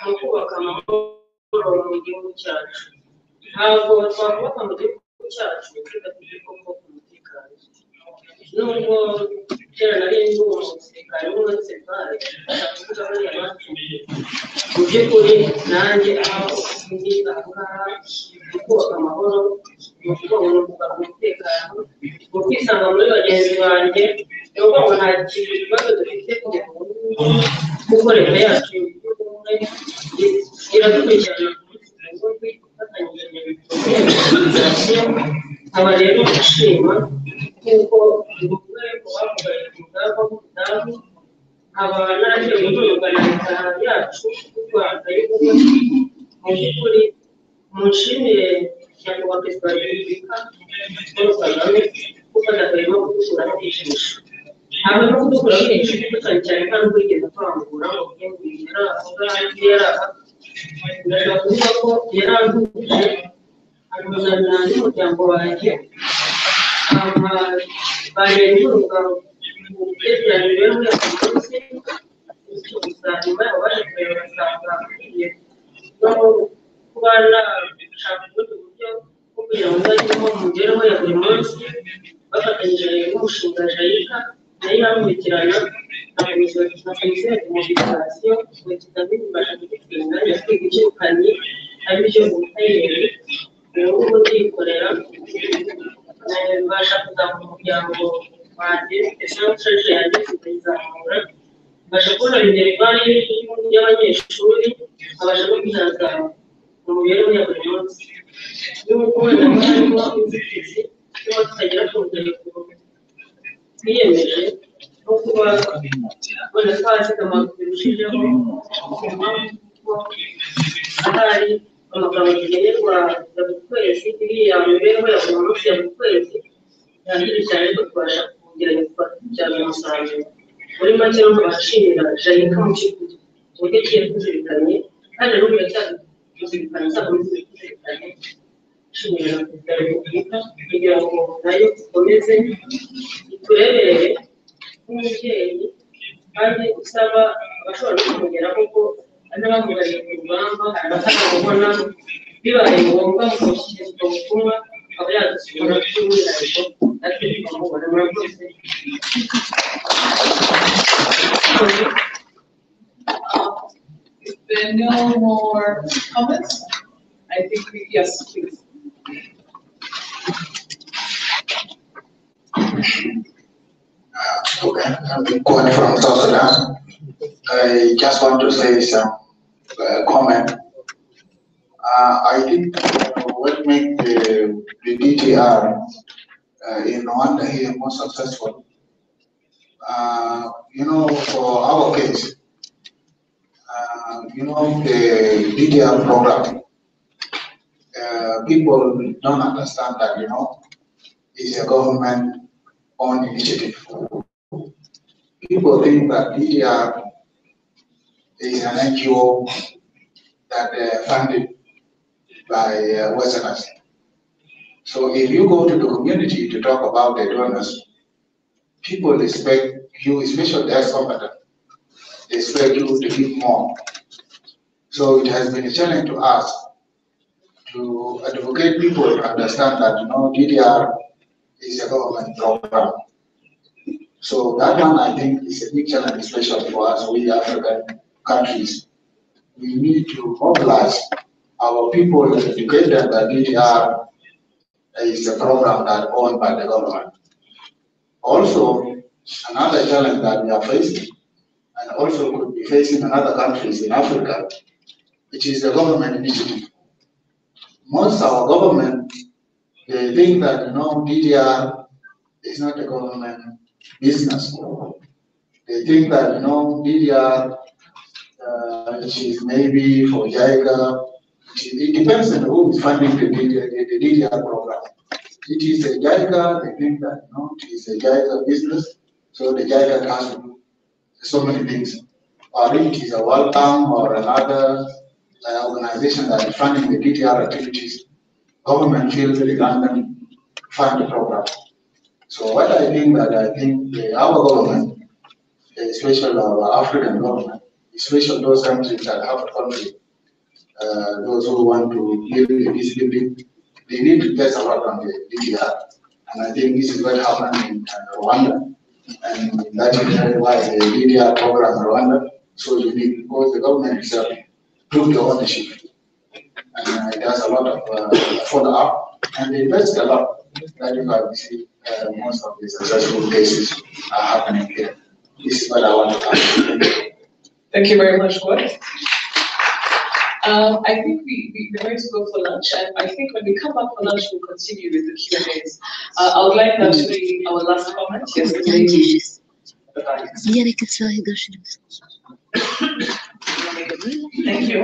mu kubaka amahoro mu gihugu cyacu. Ntabwo twakubaka mu gihugu cyacu tudafite koko umutekano. Nubwo kera nari ndi umusirikare w'umusirikare, ndavuga bariya bacu mu by'ukuri nanjye aho ndi aha ngaha mu kubaka amahoro, mu kubaka umutekano, mu kwisanga muri bagenzi banjye, ni ukuvuga ngo nta kibazo dufite kuko leta yacu iradukurikirana nkaba rero nshima kuko umwe mu bamugaye umudamu w'umudamu nkaba naragiye gutorwa na leta yacu y'u Rwanda y'ubumwe mu by'ukuri munshimire nyakubahwa perezida wa repubulika Paul Kagame kuko adahwema kudukuraho ijisho ntabwo no kudukuraho ijisho kuko cyane cyane nta n'ubwo yigeze atwambura ngo ugende yari avuga yari aha ndashaka kuvuga ko yarantuje akuzana n'umuryango wanjye bareba inkunga mu byerekeranye imibereho ya buri munsi gusa nyuma yaho baje kureba basanga akwiye no kuba nashaka ubundi buryo bwo kugira ngo nzagiremo mu mibereho ya buri munsi bafatanyije n'umushinga JICA nayo irankurikirana na komisiyo ya mobilisation ngo ikizamini mbasha kugitsinda njya kwiga icyirukanye ari byo ubutayeri ubu ngubu ndikorera mbasha kuzamura umuryango wanjye ndetse n'ubushake yanjye tukayizamura mbasha kubona minerivare y'abanyeshuri nkabasha no kwihaza mu mibereho ya buri munsi n'uko wenda harimo inzitizi niba tutagera ku ntego twiyemeje no kuba wenda twazigama birushijeho ko ahari amagambo tugenerwa ya buri kwezi iriya mibereho ya buri munsi ya buri kwezi yangirije cyane ko tubasha kugerageza kubyara umusaruro muri make no kubashimira JICA mu kigo uburyo kigiye kuzirikanye kandi n'ubu iracyazirikanye cyangwa kuzirikanye nshimira na perezida wa repubulika kugira ngo nayo ikomeze itureberere nk'umubyeyi kandi usaba abashobora no kumugeraho ko anabamugariye ku rugamba akanamubona bibaye ngombwa mu gushyikiriza ubutumwa akaba yadusura by'umwihariko natwe tukamubona murakoze. If there are no more comments, I think yes, please. Okay, I'm calling from South Sudan. I just want to say some comment. I think what makes the DTR in Rwanda here more successful, for our case, the DTR program, people don't understand that, it's a government-owned initiative. People think that DTR is an NGO that funded by Westerners. So if you go to the community to talk about the donors, people expect you, especially the ex-combatant, they expect you to give more. So it has been a challenge to us to advocate people to understand that DDR is a government program. So that one I think is a big challenge, especially for us, we African countries. We need to mobilize our people and educate them that DDR is a program that owned by the government. Also, another challenge that we are facing, and also could be facing in other countries in Africa, which is the government initiative. Most of our government, they think that DDR is not a government business. They think that DDR, which is maybe for JICA. It depends on who is funding the DDR program. It is a JICA, they think that it is a JICA business, so the JICA has to do so many things. Or if it is a World Bank or another organization that is funding the DDR activities, government feels redundant fund the program. So what I think our government, especially our African government, especially those countries that have a country, those who want to build a peace building, they need to test a lot on the DDR. And I think this is what happened in Rwanda. And that is why the DDR program in Rwanda is so unique, because the government itself took the ownership. And it has a lot of follow-up, and they invest a lot. That is why we see most of the successful cases are happening here. This is what I want to ask. Thank you very much, Gwen. I think we're going to go for lunch, and I think when we come back for lunch, we'll continue with the Q&As. I would like that to be our last comment. Yes, the lady. Thank you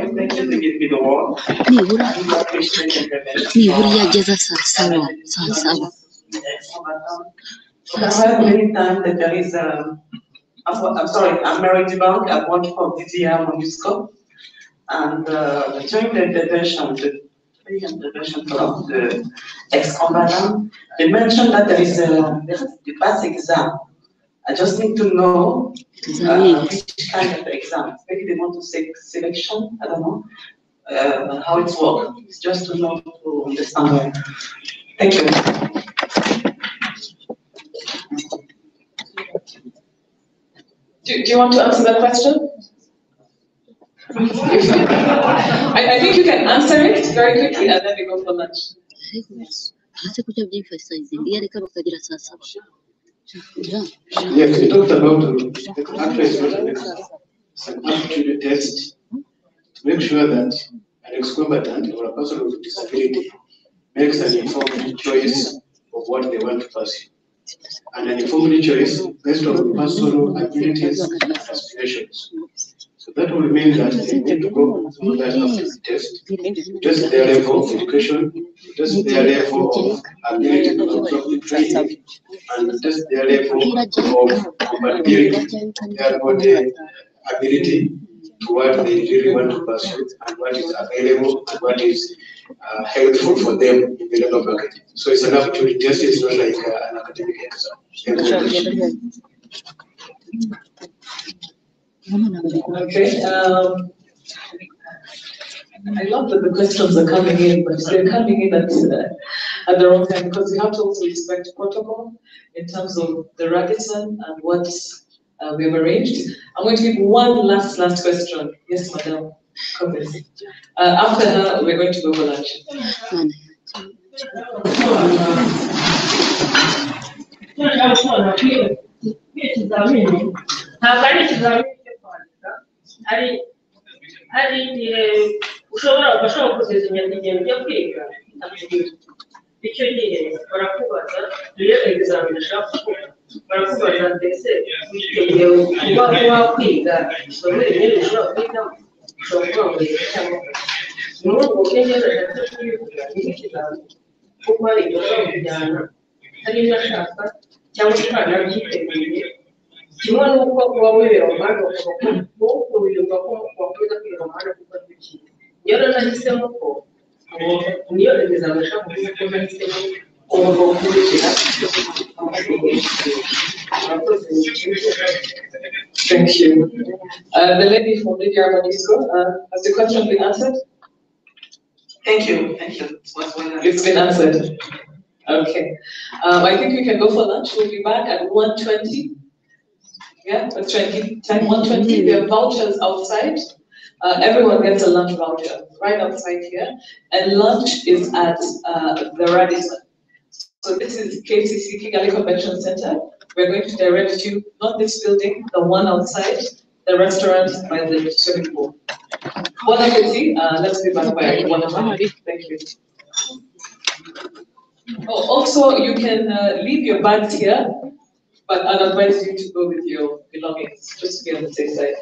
to give me the word. Many times that there is I'm sorry, I'm Mary Bank. I worked for DDR MONUSCO, and during the intervention of the ex-combatant, they mentioned that there is the pass exam. I just need to know which kind of exam. Maybe they want to say selection, I don't know how it works. It's just to know, to understand. Thank you. Do you want to answer that question? I think you can answer it very quickly and then we go for lunch. Yes, we talked about an aptitude test to make sure that an ex-combatant or a person with disability makes an informed choice of what they want to pursue. And an informed choice based on personal abilities and aspirations. So that will mean that they need to go through that aptitude test their level of education, test their level of ability to absorb the training, and test their level of compatibility, their body ability to what they really want to pursue and what is available and what is helpful for them in the labor market. So it's an aptitude test, it's not like an academic exam. Okay. I love that the questions are coming in, but they're coming in at the wrong time because we have to also respect protocol in terms of the Radisson and what we have arranged. I'm going to give one last question. Yes, Madam. After her, we're going to go for lunch. hari igihe ushobora kugeza inyandiko ujya kwiga icyo gihe barakubaza iyo egizamini ushaka gukora barakubaza ndetse bitewe kuba wakwiga isomo rimwe rishobora kwigamo ushobora kuba wese cyangwa ni muri ubwo bwenge rero kubivuga ni ikizamini kuko hari igihe ushobora kujyana hari ibyo ashaka cyangwa se umwana yabyiteguye kimwe n'uko uba wibera mu muhanda ukavuga wirirwa ko wakwiga kwiga mu muhanda kuko ari ikintu iyo rero nahisemo ko niyo egizamini ushaka kuvuga ko nahisemo ugomba gukurikira Thank you. The lady from DDR MONUSCO, has the question been answered? Thank you. It's been answered. Okay. I think we can go for lunch. We'll be back at 1:20. Yeah, let's try and keep time 1:20. We have vouchers outside. Everyone gets a lunch voucher right outside here. And lunch is at the Radisson. So this is KCC Kigali Convention Center. We're going to direct you, not this building, the one outside, the restaurant by the swimming pool. Bon appetit. Let's be back by 1:00. Thank you. Oh, also, you can leave your bags here, but I'd advise you to go with your belongings, just to be on the safe side.